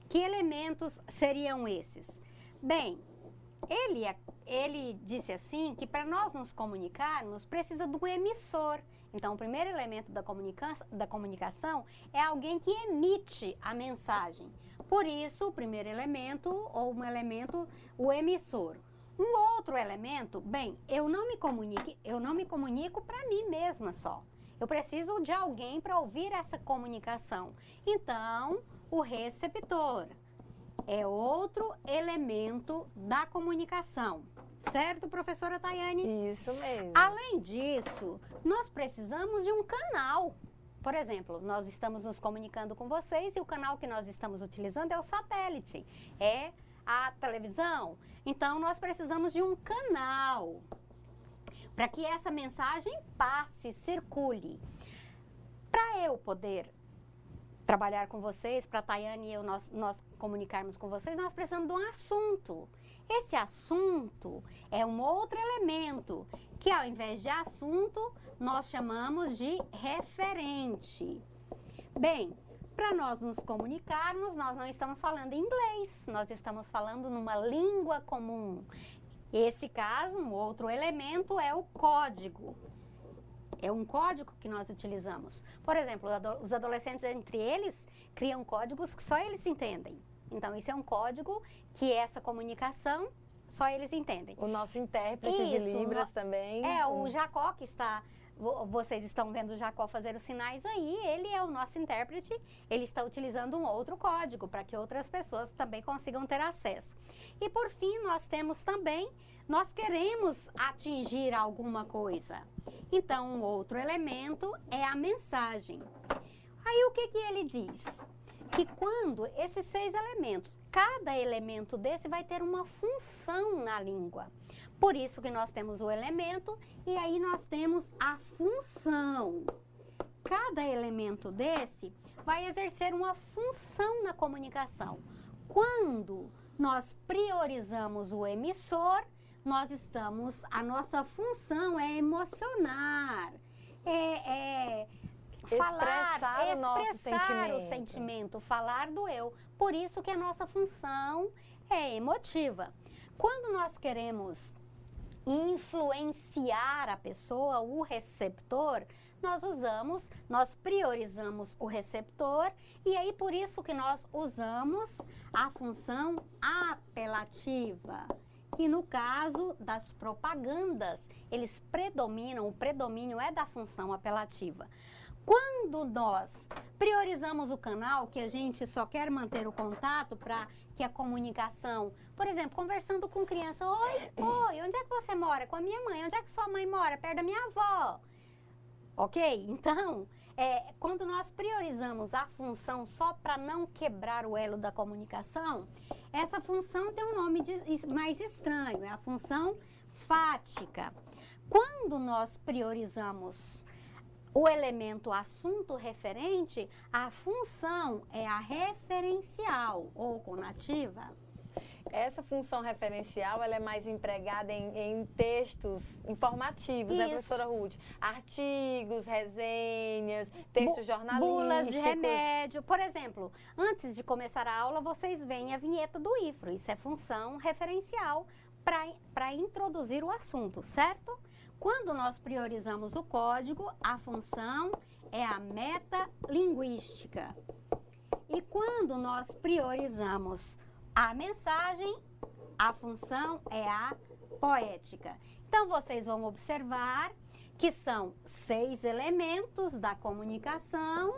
Que elementos seriam esses? Bem, ele disse assim que para nós nos comunicarmos precisa do emissor. Então, o primeiro elemento da comunicação é alguém que emite a mensagem. Por isso, o primeiro elemento, ou um elemento, o emissor. Um outro elemento, bem, eu não me comunico para mim mesma só. Eu preciso de alguém para ouvir essa comunicação. Então, o receptor é outro elemento da comunicação. Certo, professora Tayane? Isso mesmo. Além disso, nós precisamos de um canal. Por exemplo, nós estamos nos comunicando com vocês e o canal que nós estamos utilizando é o satélite, é a televisão. Então, nós precisamos de um canal para que essa mensagem passe, circule. Para eu poder trabalhar com vocês, para a Tayane e eu nós comunicarmos com vocês, nós precisamos de um assunto. Esse assunto é um outro elemento que, ao invés de assunto, nós chamamos de referente. Bem, para nós nos comunicarmos, nós não estamos falando em inglês, nós estamos falando numa língua comum. Esse caso, um outro elemento é o código. É um código que nós utilizamos. Por exemplo, os adolescentes entre eles criam códigos que só eles entendem. Então, isso é um código que essa comunicação só eles entendem. O nosso intérprete de Libras também. É, o Jacó que está... Vocês estão vendo o Jacó fazer os sinais aí, ele é o nosso intérprete, ele está utilizando um outro código para que outras pessoas também consigam ter acesso. E por fim, nós temos também, nós queremos atingir alguma coisa. Então, um outro elemento é a mensagem. Aí, o que ele diz? Que quando esses 6 elementos, cada elemento desse vai ter uma função na língua. Por isso que nós temos o elemento e aí nós temos a função. Cada elemento desse vai exercer uma função na comunicação. Quando nós priorizamos o emissor, a nossa função é emocionar, expressar o nosso sentimento, falar do eu. Por isso que a nossa função é emotiva. Quando nós queremos influenciar a pessoa, o receptor, nós priorizamos o receptor e aí por isso que nós usamos a função apelativa. E no caso das propagandas, o predomínio é da função apelativa. Quando nós priorizamos o canal, que a gente só quer manter o contato para que a comunicação, por exemplo, conversando com criança, oi, onde é que você mora? Com a minha mãe. Onde é que sua mãe mora? Perto da minha avó. Ok? Então, quando nós priorizamos a função só para não quebrar o elo da comunicação, essa função tem um nome mais estranho, é a função fática. Quando nós priorizamos o elemento assunto referente, a função é a referencial ou conativa. Essa função referencial, ela é mais empregada em textos informativos, né, Isso. professora Ruth? Artigos, resenhas, textos jornalísticos. Bulas de remédio. Por exemplo, antes de começar a aula, vocês veem a vinheta do IFRO. Isso é função referencial para introduzir o assunto, certo? Quando nós priorizamos o código, a função é a metalinguística. E quando nós priorizamos a mensagem, a função é a poética. Então, vocês vão observar que são 6 elementos da comunicação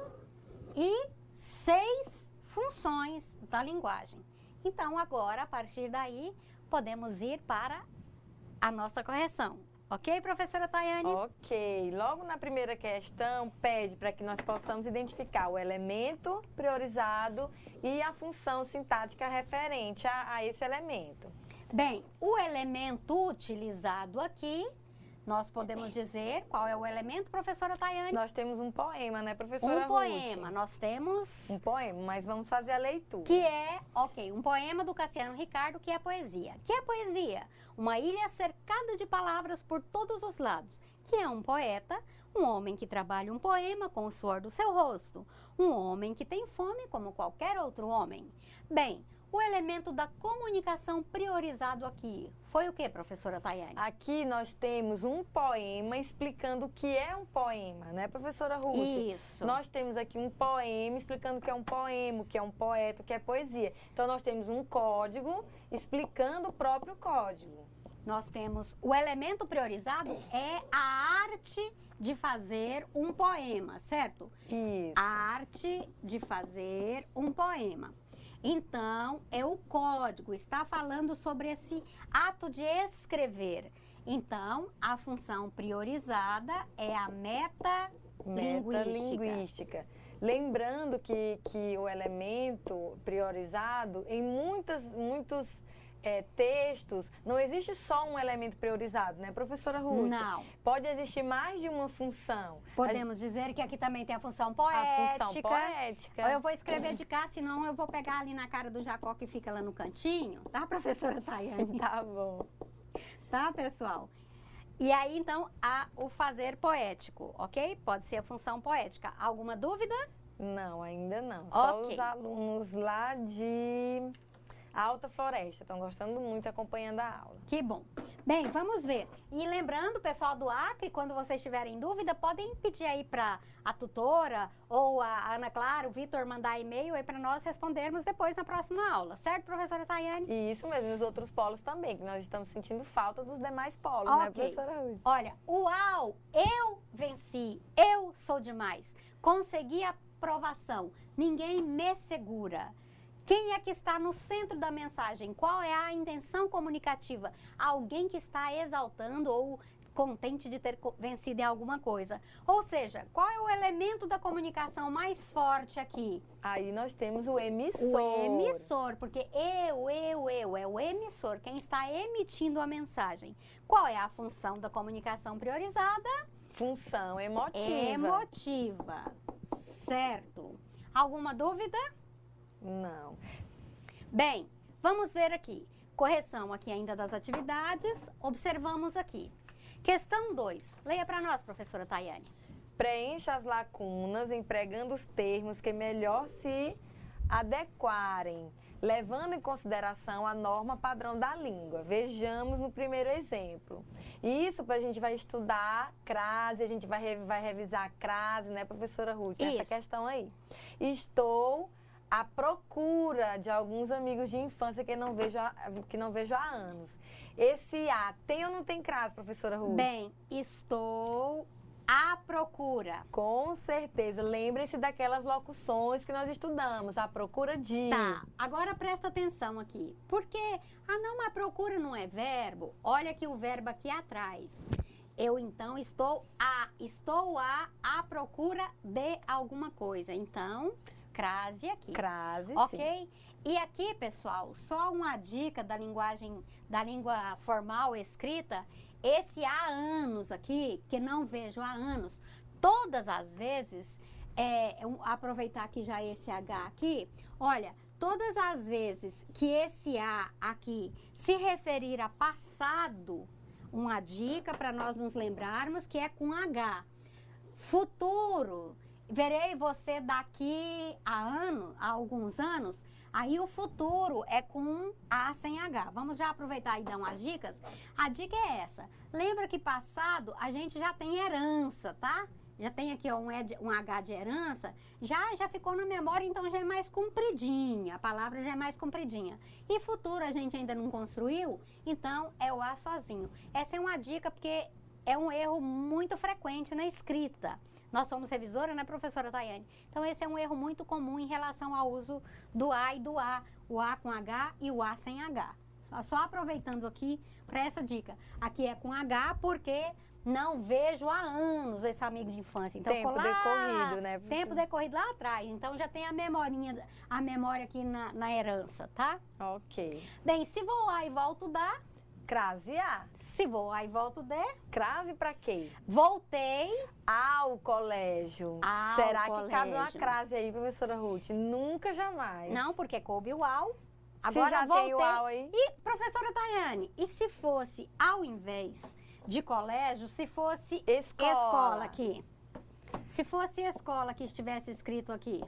e 6 funções da linguagem. Então, agora, a partir daí, podemos ir para a nossa correção. Ok, professora Tayane? Ok. Logo na primeira questão, pede para que nós possamos identificar o elemento priorizado e a função sintática referente a esse elemento. Bem, o elemento utilizado aqui, nós podemos dizer qual é o elemento, professora Tayane? Nós temos um poema, né, professora Um poema. Ruth? Nós temos... Um poema, mas vamos fazer a leitura. Que é, um poema do Cassiano Ricardo, que é poesia. Que é poesia? Uma ilha cercada de palavras por todos os lados. Que é um poeta, um homem que trabalha um poema com o suor do seu rosto. Um homem que tem fome como qualquer outro homem. Bem, o elemento da comunicação priorizado aqui foi o que, professora Tayane? Aqui nós temos um poema explicando o que é um poema, né, professora Ruth? Isso. Nós temos aqui um poema explicando o que é um poema, o que é um poeta, o que é poesia. Então, nós temos um código explicando o próprio código. Nós temos o elemento priorizado é a arte de fazer um poema, certo? Isso. A arte de fazer um poema. Então, é o código, está falando sobre esse ato de escrever. Então, a função priorizada é a metalinguística. Lembrando que o elemento priorizado, em muitos textos, não existe só um elemento priorizado, né, professora Ruth? Não. Pode existir mais de uma função. Podemos dizer que aqui também tem a função poética. A função poética. Ou eu vou escrever de cá, senão eu vou pegar ali na cara do Jacó que fica lá no cantinho. Tá, professora Tayane? Tá bom. Tá, pessoal? E aí, então, o fazer poético, ok? Pode ser a função poética. Alguma dúvida? Não, ainda não. Só Ok. os alunos lá de Alta Floresta estão gostando muito, acompanhando a aula. Que bom. Bem, vamos ver. E lembrando, pessoal do Acre, quando vocês tiverem dúvida, podem pedir aí para a tutora ou a Ana Clara, o Vitor, mandar e-mail aí para nós respondermos depois na próxima aula. Certo, professora Tayane? E isso mesmo, nos outros polos também, que nós estamos sentindo falta dos demais polos, né, Ok. professora Ruth? Olha, uau, eu venci, eu sou demais, consegui a aprovação, ninguém me segura. Quem é que está no centro da mensagem? Qual é a intenção comunicativa? Alguém que está exaltando ou contente de ter vencido em alguma coisa. Ou seja, qual é o elemento da comunicação mais forte aqui? Aí nós temos o emissor. O emissor, porque é o emissor, quem está emitindo a mensagem. Qual é a função da comunicação priorizada? Função emotiva. Emotiva, certo. Alguma dúvida? Não. Bem, vamos ver aqui. Correção aqui ainda das atividades. Observamos aqui. Questão 2. Leia para nós, professora Tayane. Preencha as lacunas empregando os termos que melhor se adequarem, levando em consideração a norma padrão da língua. Vejamos no primeiro exemplo. Isso a gente vai estudar crase, a gente vai revisar a crase, né, professora Ruth? Essa Isso. questão aí. Estou à procura de alguns amigos de infância que não vejo há anos. Esse A tem ou não tem crase, professora Ruth? Bem, estou à procura. Com certeza. Lembre-se daquelas locuções que nós estudamos. A procura de. Tá, agora presta atenção aqui. Porque, não, a procura não é verbo. Olha aqui o verbo aqui atrás. Eu, então, estou à procura de alguma coisa. Então, crase aqui. Crase, ok? sim. E aqui, pessoal, só uma dica da linguagem, da língua formal escrita. Esse há anos aqui, que não vejo há anos, todas as vezes, aproveitar que já esse H aqui, olha, todas as vezes que esse A aqui se referir a passado, uma dica para nós nos lembrarmos que é com H. Futuro, verei você daqui a alguns anos, aí o futuro é com A sem H. Vamos já aproveitar e dar umas dicas? A dica é essa. Lembra que passado a gente já tem herança, tá? Já tem aqui ó, um H de herança, já ficou na memória, então já é mais compridinha, a palavra já é mais compridinha. E futuro a gente ainda não construiu, então é o A sozinho. Essa é uma dica porque é um erro muito frequente na escrita. Nós somos revisora, né, professora Tayane? Então, esse é um erro muito comum em relação ao uso do A e do A. O A com H e o A sem H. Só aproveitando aqui para essa dica. Aqui é com H porque não vejo há anos esse amigo de infância. Então, Tempo ficou decorrido, né, professora? Tempo decorrido lá atrás. Então, já tem a memória aqui na herança, tá? Ok. Bem, se voar e volto da, Crase A. se voar e volto de, Crase para quê? voltei. Ao colégio. Ao Será que cabe uma colégio. crase aí, professora Ruth? Nunca, jamais. Não, porque coube o ao. Se Agora já voltei. tem o ao aí. E, professora Tayane, e se fosse ao invés de colégio, se fosse Escola. aqui? Se fosse escola que estivesse escrito aqui?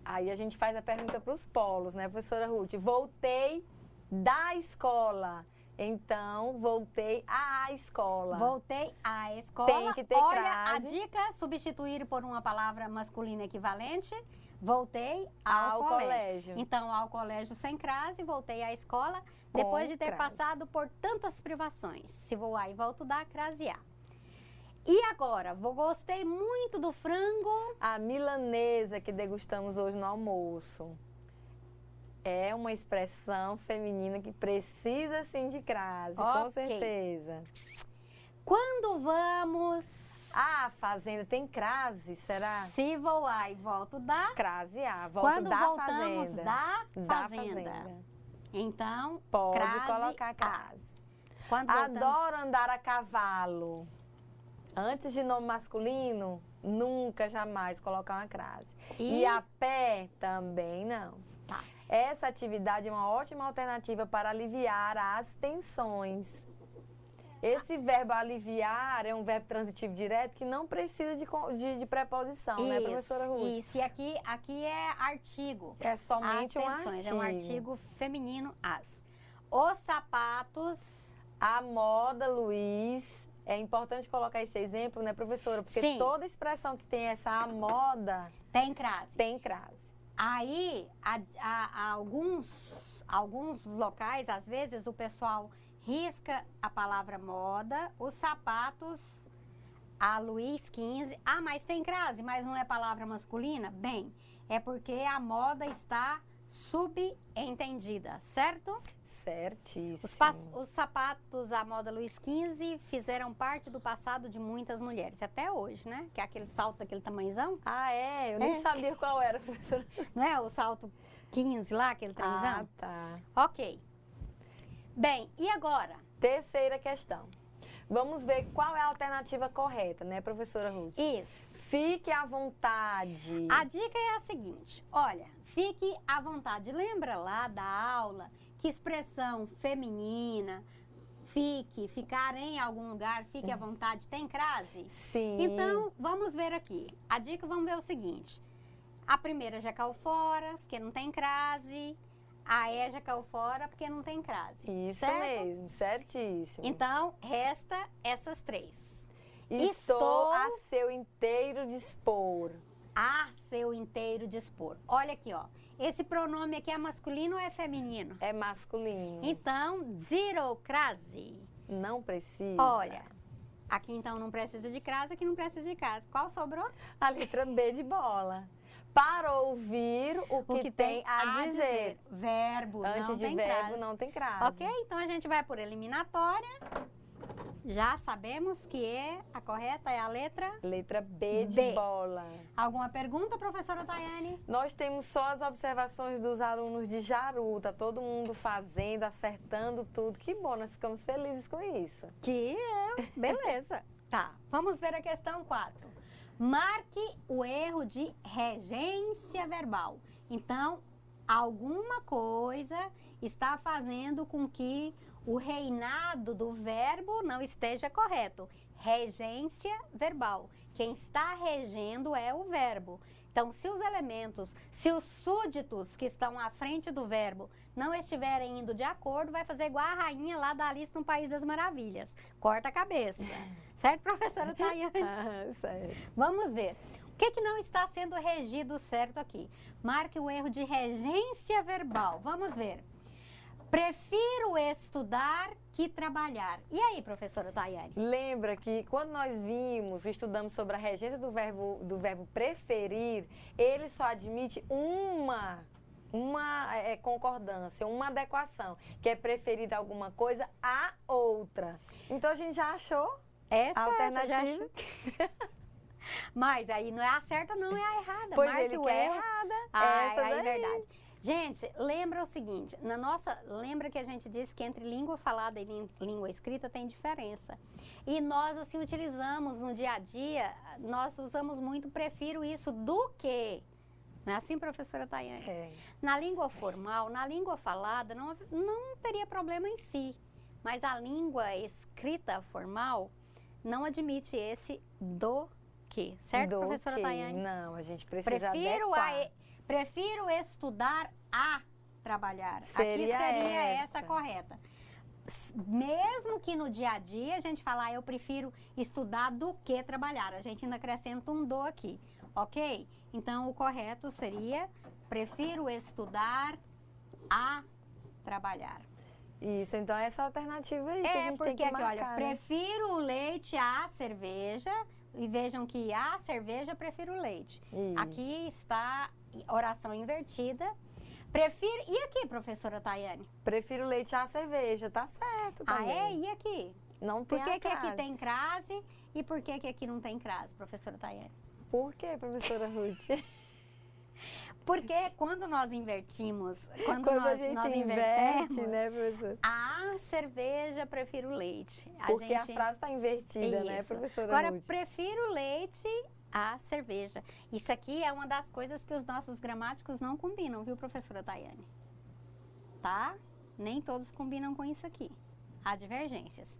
Aí a gente faz a pergunta para os polos, né, professora Ruth? Voltei da escola. Então, voltei à escola. Voltei à escola. Tem que ter Olha crase. a dica, substituir por uma palavra masculina equivalente. Voltei ao Ao colégio. Então, ao colégio sem crase, voltei à escola, depois de ter crase. passado por tantas privações. Se voar e volto da crase A. E agora, gostei muito do frango. A milanesa que degustamos hoje no almoço. É uma expressão feminina que precisa sim de crase, com Ok. certeza. Quando vamos Ah, a fazenda tem crase, será? se voar e volto da, Crase A, volto quando da voltamos fazenda. da fazenda. Então, Pode crase colocar A. crase. Quando voltamos, Adoro andar a cavalo. Antes de nome masculino, nunca, jamais colocar uma crase. E a pé, também não. Tá. Essa atividade é uma ótima alternativa para aliviar as tensões. Esse verbo aliviar é um verbo transitivo direto que não precisa de preposição, né, professora Ruth? Isso, e aqui é artigo. É somente As um tensões, artigo. é um artigo feminino, as. Os sapatos, A moda, Luiz, é importante colocar esse exemplo, né, professora? Porque Sim. toda expressão que tem essa a moda tem crase. tem crase. Aí, alguns locais, às vezes, o pessoal risca a palavra moda, os sapatos, a Luiz 15. Ah, mas tem crase, mas não é palavra masculina? Bem, é porque a moda está subentendida, certo? Certíssimo. Os sapatos à moda Luiz XV fizeram parte do passado de muitas mulheres, até hoje, né? Que é aquele salto daquele tamanhozão, Ah, é? Eu nem É. sabia qual era, professora. não é? O salto 15 lá, aquele Ah, trenzão. tá. Ok. Bem, e agora? Terceira questão. Vamos ver qual é a alternativa correta, né, professora Ruth? Isso. Fique à vontade. A dica é a seguinte, olha, fique à vontade. Lembra lá da aula que expressão feminina, ficar em algum lugar, fique à vontade, tem crase? Sim. Então, vamos ver aqui. A dica, vamos ver o seguinte. A primeira já caiu fora, porque não tem crase. A E já caiu fora, porque não tem crase. Isso certo? mesmo, certíssimo. Então, resta essas três. Estou a seu inteiro dispor. A seu inteiro dispor. Olha aqui, ó. Esse pronome aqui é masculino ou é feminino? É masculino. Então, zero crase. Não precisa. Olha, Aqui então não precisa de crase, aqui não precisa de crase. Qual sobrou? A letra B de bola. Para ouvir o que tem a dizer. Verbo, Antes não de tem verbo crase. não tem crase. Ok? Então a gente vai por eliminatória. Já sabemos que a correta é a letra. Letra B de B. bola. Alguma pergunta, professora Tayane? Nós temos só as observações dos alunos de Jaru. Tá todo mundo fazendo, acertando tudo. Que bom, nós ficamos felizes com isso. Que é, beleza. Tá, vamos ver a questão 4. Marque o erro de regência verbal. Então, alguma coisa está fazendo com que o reinado do verbo não esteja correto. Regência verbal. Quem está regendo é o verbo. Então, se os elementos, se os súditos que estão à frente do verbo não estiverem indo de acordo, vai fazer igual a rainha lá da Alice no País das Maravilhas. Corta a cabeça. Certo, professora Tayane? Certo. Vamos ver. O que não está sendo regido certo aqui? Marque o erro de regência verbal. Vamos ver. Prefiro estudar que trabalhar. E aí, professora Tayane? Lembra que quando nós estudamos sobre a regência do verbo preferir, ele só admite uma concordância, uma adequação, que é preferir alguma coisa a outra. Então a gente já achou a alternativa. Mas aí não é a certa, não é a errada. Pois Marque ele o quer erro. errada. Essa daí. é verdade. Gente, lembra o seguinte, lembra que a gente disse que entre língua falada e língua escrita tem diferença. E nós, assim, utilizamos no dia a dia, nós usamos muito prefiro isso do que. Não é assim, professora Tayane? É. Na língua formal, na língua falada, não teria problema em si. Mas a língua escrita formal não admite esse do que. Certo, Do professora que? Tayane? Não, a gente precisa adequar. Prefiro estudar a trabalhar. Seria Aqui seria esta. essa correta. Mesmo que no dia a dia a gente falar eu prefiro estudar do que trabalhar. A gente ainda acrescenta um do aqui, ok? Então o correto seria prefiro estudar a trabalhar. Isso, então essa alternativa aí que a gente tem que aqui, marcar, olha, né? prefiro o leite à cerveja. E vejam que a cerveja, prefiro o leite. Isso. Aqui está oração invertida. Prefiro... E aqui, professora Tayane? Prefiro leite à cerveja, tá certo Ah, também. é? E aqui? Não tem Por que, a que aqui crase. tem crase e por que, que aqui não tem crase, professora Tayane? Por quê, professora Ruth? Porque quando nós invertimos, quando a nós gente inverte, invertemos, né, professora? a cerveja, prefiro leite. Porque a frase está invertida, né, Isso. professora Agora, Ruth? prefiro leite à cerveja. Isso aqui é uma das coisas que os nossos gramáticos não combinam, viu, professora Tayane? Tá? Nem todos combinam com isso aqui. Há divergências.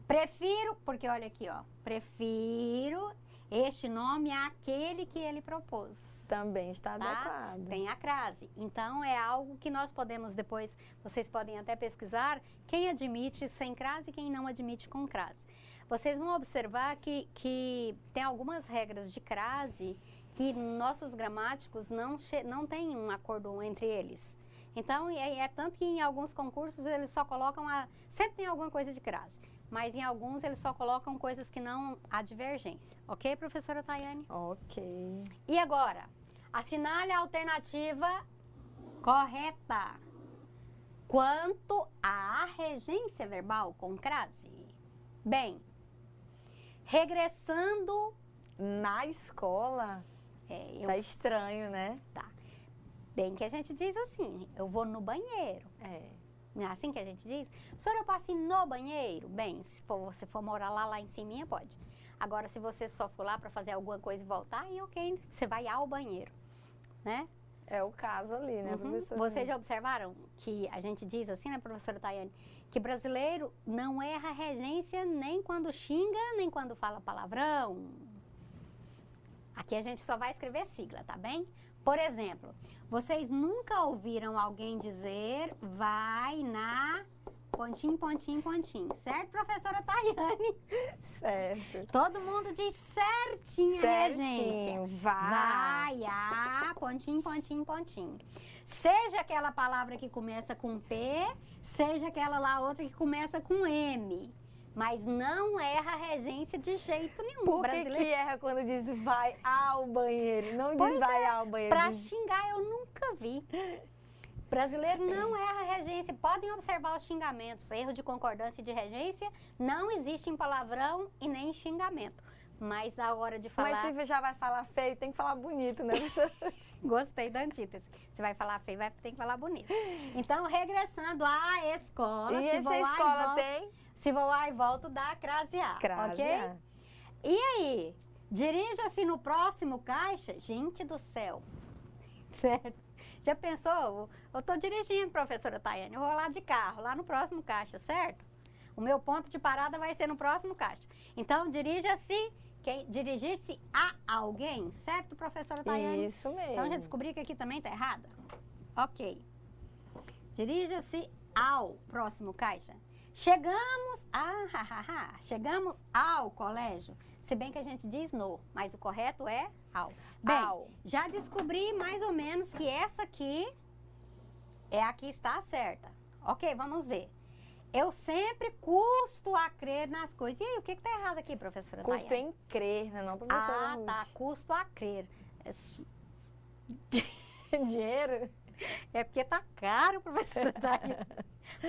Prefiro, porque olha aqui, ó. Prefiro este nome àquele que ele propôs. Também está Tá? adequado. Tem a crase. Então, é algo que nós podemos depois, vocês podem até pesquisar, quem admite sem crase e quem não admite com crase. Vocês vão observar que tem algumas regras de crase que nossos gramáticos não têm um acordo entre eles. Então, é tanto que em alguns concursos eles só colocam sempre tem alguma coisa de crase. Mas em alguns eles só colocam coisas que não há divergência. Ok, professora Tayane? Ok. E agora, assinale a alternativa correta quanto à regência verbal com crase. Bem, regressando... Na escola, tá estranho, né? Tá. Bem que a gente diz assim, eu vou no banheiro. É. Não é assim que a gente diz? Professora, eu passo no banheiro? Bem, se você for morar lá em cima, pode. Agora, se você só for lá para fazer alguma coisa e voltar, aí ok, você vai ao banheiro, né? É o caso ali, né, professora? Vocês já observaram que a gente diz assim, né, professora Tayane, que brasileiro não erra regência nem quando xinga, nem quando fala palavrão. Aqui a gente só vai escrever sigla, tá bem? Por exemplo, vocês nunca ouviram alguém dizer vai na pontinho, pontinho, pontinho. Certo, professora Tayane? Certo. Todo mundo diz certinho a regência. Certinho, vai. Vai a pontinho, pontinho, pontinho. Seja aquela palavra que começa com P, seja aquela lá outra que começa com M. mas não erra a regência de jeito nenhum. Por que erra quando diz vai ao banheiro? Não Pois diz vai ao banheiro. Para diz... xingar eu nunca vi. Brasileiro não erra a regência. Podem observar os xingamentos. Erro de concordância e de regência não existe em palavrão e nem em xingamento. Mas a hora de falar... Mas se já vai falar feio, tem que falar bonito, né? Gostei da antítese. Se vai falar feio, tem que falar bonito. Então, regressando à escola... E essa escola tem? Se vou lá e volto, dá crasear, Crasear. ok? E aí? Dirija-se no próximo caixa? Gente do céu. Certo? Já pensou? Eu estou dirigindo, professora Tayane. Eu vou lá de carro, lá no próximo caixa, certo? O meu ponto de parada vai ser no próximo caixa. Então, dirigir-se a alguém, certo, professora Tayane? Isso mesmo. Então, já descobri que aqui também está errada? Ok. Dirija-se ao próximo caixa. Chegamos ao colégio. Se bem que a gente diz no, mas o correto é ao. Bem, já descobri mais ou menos que essa aqui é a que está certa. Ok, vamos ver. Eu sempre custo a crer nas coisas. E aí, o que está errado aqui, professora Tayane? Custo em crer, né? Não, professora Ruth. Tá. Custo a crer. Dinheiro? É porque tá caro, professora Tayane.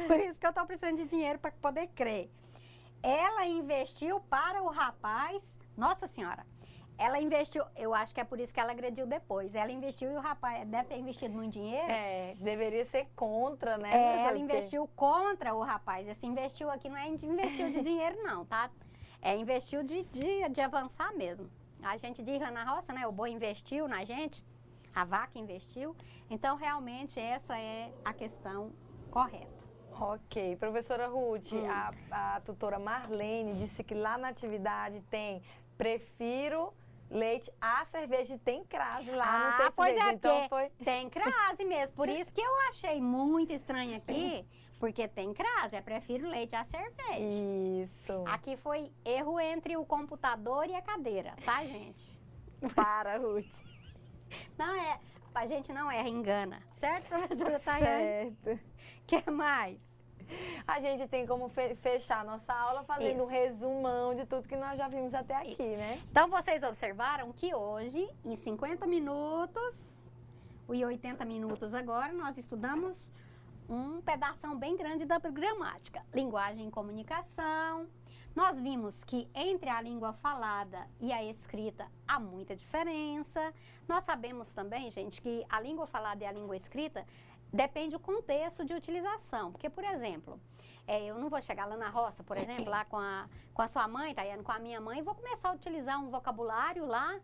Por isso que eu estou precisando de dinheiro para poder crer. Ela investiu para o rapaz... Nossa Senhora! Ela investiu... Eu acho que é por isso que ela agrediu depois. Ela investiu e o rapaz deve ter investido muito dinheiro. É, deveria ser contra, né? Ela investiu contra o rapaz. Esse investiu aqui não é investiu de dinheiro, não, tá? É investiu de avançar mesmo. A gente diz lá na roça, né? O boi investiu na gente, a vaca investiu. Então, realmente, essa é a questão correta. Ok. Professora Ruth, a tutora Marlene disse que lá na atividade tem prefiro leite a cerveja, tem crase lá no texto pois deles. é, Então foi... tem crase mesmo. Por isso que eu achei muito estranho aqui, porque tem crase. Eu prefiro leite a cerveja. Isso. Aqui foi erro entre o computador e a cadeira, tá, gente? Para, Ruth. Não é, a gente não erra, engana. Certo, professora Tayane? Certo. Quer mais? A gente tem como fechar nossa aula fazendo um resumão de tudo que nós já vimos até aqui, né? Então, vocês observaram que hoje, em 50 minutos e 80 minutos agora, nós estudamos um pedação bem grande da gramática. Linguagem e comunicação. Nós vimos que entre a língua falada e a escrita há muita diferença. Nós sabemos também, gente, que a língua falada e a língua escrita depende do contexto de utilização. Porque, por exemplo, eu não vou chegar lá na roça, por exemplo, lá com a sua mãe, Tayane, com a minha mãe, e vou começar a utilizar um vocabulário lá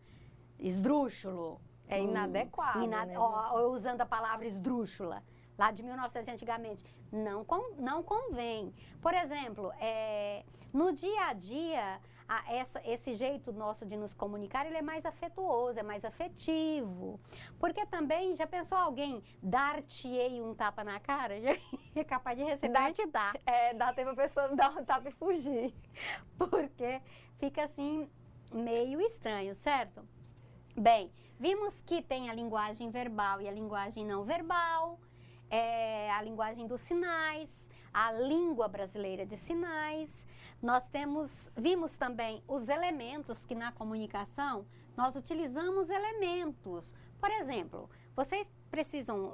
esdrúxulo. É inadequado, né? Usando a palavra esdrúxula, lá de 1900 antigamente. Não convém. Por exemplo, no dia a dia, esse jeito nosso de nos comunicar, ele é mais afetuoso, é mais afetivo. Porque também, já pensou alguém dar-te-ei um tapa na cara? Já é capaz de receber e te dar. Dá tempo a pessoa dar um tapa e fugir. Porque fica assim, meio estranho, certo? Bem, vimos que tem a linguagem verbal e a linguagem não verbal, a linguagem dos sinais, a língua brasileira de sinais. Nós vimos também os elementos que na comunicação nós utilizamos elementos. Por exemplo, vocês precisam,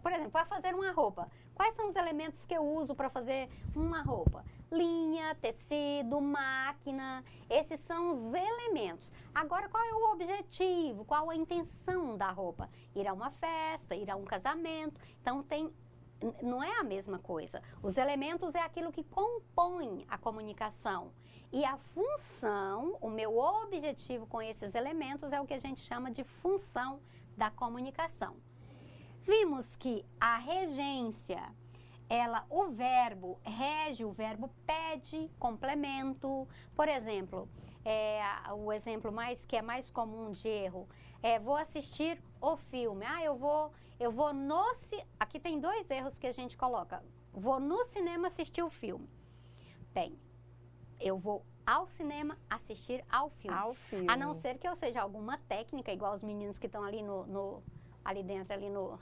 por exemplo, para fazer uma roupa, quais são os elementos que eu uso para fazer uma roupa? Linha, tecido, máquina, esses são os elementos. Agora, qual é o objetivo, qual a intenção da roupa? Ir a uma festa, ir a um casamento, então não é a mesma coisa. Os elementos é aquilo que compõe a comunicação. E a função, o meu objetivo com esses elementos é o que a gente chama de função da comunicação. Vimos que a regência, o verbo rege, o verbo pede complemento. Por exemplo, o exemplo que é mais comum de erro vou assistir o filme. Aqui tem dois erros que a gente coloca. Vou no cinema assistir o filme. Bem, eu vou ao cinema assistir ao filme. A não ser que eu seja alguma técnica, igual os meninos que estão ali ali dentro, ali no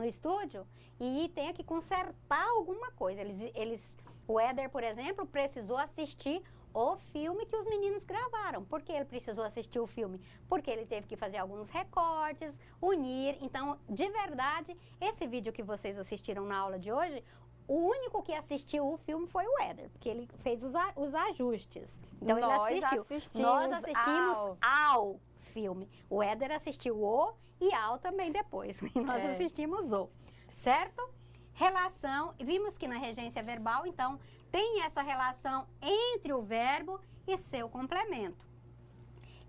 estúdio, e tenha que consertar alguma coisa. Eles O Éder, por exemplo, precisou assistir o filme que os meninos gravaram. Por que ele precisou assistir o filme? Porque ele teve que fazer alguns recortes, unir. Então, de verdade, esse vídeo que vocês assistiram na aula de hoje, o único que assistiu o filme foi o Éder, porque ele fez os ajustes. Então, ele assistiu. Nós assistimos ao filme. O Éder assistiu o e ao também depois. E nós assistimos o, certo? Relação, vimos que na regência verbal, então, tem essa relação entre o verbo e seu complemento.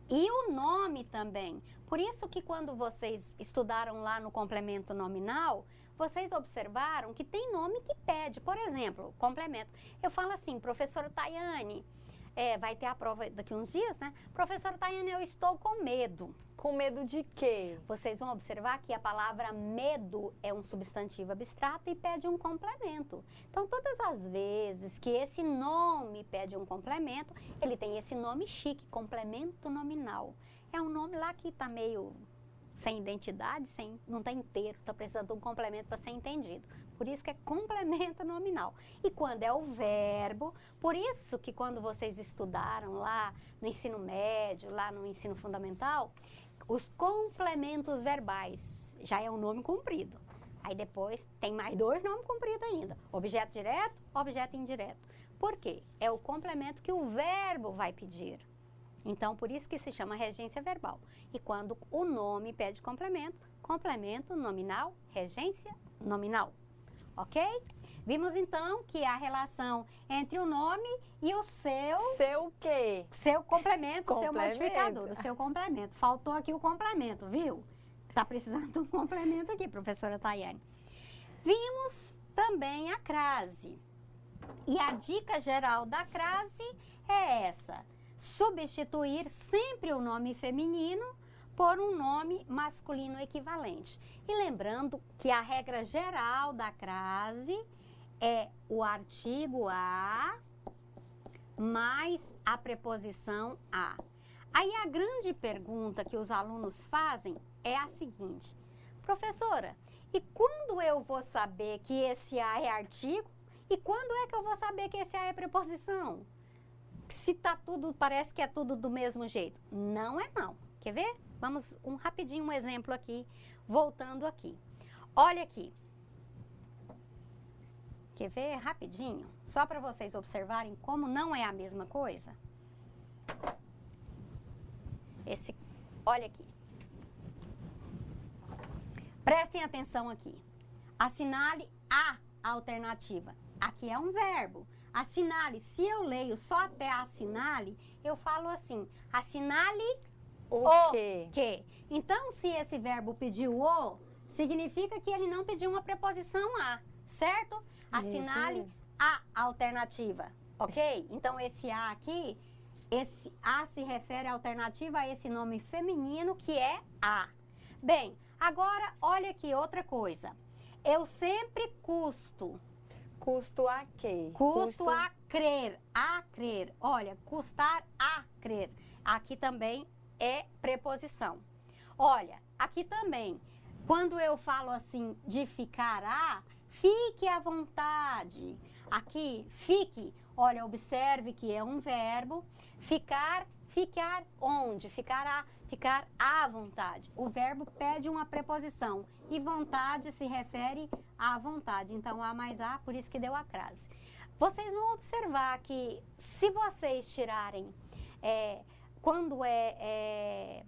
E o nome também. Por isso que quando vocês estudaram lá no complemento nominal, vocês observaram que tem nome que pede. Por exemplo, complemento. Eu falo assim, professora Tayane, vai ter a prova daqui uns dias, né? Professora Tayane, eu estou com medo. Com medo de quê? Vocês vão observar que a palavra medo é um substantivo abstrato e pede um complemento. Então, todas as vezes que esse nome pede um complemento, ele tem esse nome chique, complemento nominal. É um nome lá que está meio sem identidade, não está inteiro, está precisando de um complemento para ser entendido. Por isso que é complemento nominal. E quando é o verbo, por isso que quando vocês estudaram lá no ensino médio, lá no ensino fundamental, os complementos verbais já é um nome comprido. Aí depois tem mais 2 nomes compridos ainda. Objeto direto, objeto indireto. Por quê? É o complemento que o verbo vai pedir. Então, por isso que se chama regência verbal. E quando o nome pede complemento, complemento nominal, regência nominal. Ok? Vimos então que a relação entre o nome e o seu... Seu quê? Seu complemento, seu modificador, o seu complemento. Faltou aqui o complemento, viu? Tá precisando de um complemento aqui, professora Tayane. Vimos também a crase. E a dica geral da crase é essa: substituir sempre o nome feminino por um nome masculino equivalente. E lembrando que a regra geral da crase é o artigo a mais a preposição a. Aí a grande pergunta que os alunos fazem é a seguinte: professora, e quando eu vou saber que esse a é artigo? E quando é que eu vou saber que esse a é preposição? Se tá tudo, parece que é tudo do mesmo jeito. Não é não. Quer ver? Vamos rapidinho um exemplo aqui, voltando aqui. Olha aqui. Quer ver? Rapidinho, só para vocês observarem como não é a mesma coisa. Olha aqui. Prestem atenção aqui. Assinale a alternativa. Aqui é um verbo. Assinale, se eu leio só até assinale, eu falo assim, assinale o quê? Que. Então, se esse verbo pediu o, significa que ele não pediu uma preposição a, certo? Assinale a alternativa, ok? Então, esse a aqui, esse a se refere à alternativa a esse nome feminino que é a. Bem, agora, olha aqui outra coisa. Eu sempre custo. Custo a quê? Custo a crer, a crer. Olha, custar a crer. Aqui também é preposição. Olha, aqui também, quando eu falo assim de ficar a, fique à vontade. Aqui, fique, olha, observe que é um verbo. Ficar onde? Ficar à vontade. O verbo pede uma preposição e vontade se refere à vontade. Então, a mais a, por isso que deu a crase. Vocês vão observar que se vocês tirarem, quando é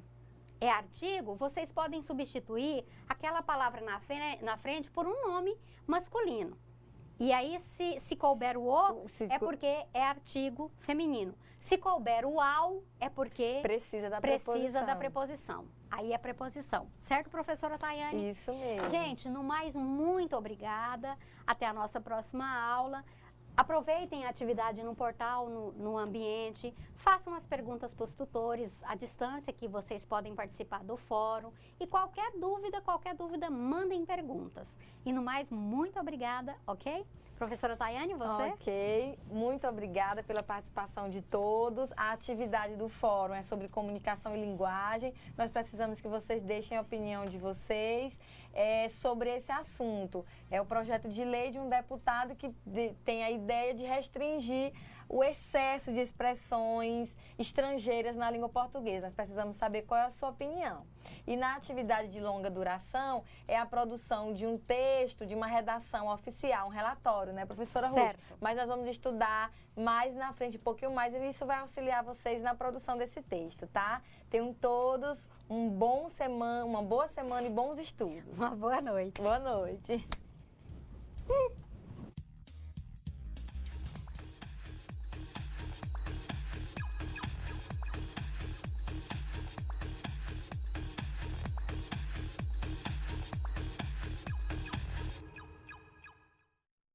artigo, vocês podem substituir aquela palavra na frente por um nome masculino. E aí, se couber o é porque é artigo feminino. Se couber o ao, é porque precisa da preposição. Aí é preposição. Certo, professora Tayane? Isso mesmo. Gente, no mais, muito obrigada. Até a nossa próxima aula. Aproveitem a atividade no portal, no ambiente. Façam as perguntas para os tutores à distância que vocês podem participar do fórum. E qualquer dúvida, mandem perguntas. E no mais, muito obrigada, ok? Professora Tayane, você? Ok, muito obrigada pela participação de todos. A atividade do fórum é sobre comunicação e linguagem. Nós precisamos que vocês deixem a opinião de vocês sobre esse assunto. É o projeto de lei de um deputado que tem a ideia de restringir o excesso de expressões estrangeiras na língua portuguesa. Nós precisamos saber qual é a sua opinião. E na atividade de longa duração é a produção de um texto, de uma redação oficial, um relatório, né, professora Ruth? Certo. Mas nós vamos estudar mais na frente, um pouquinho mais, e isso vai auxiliar vocês na produção desse texto, tá? Tenham todos uma boa semana e bons estudos. Uma boa noite. Boa noite.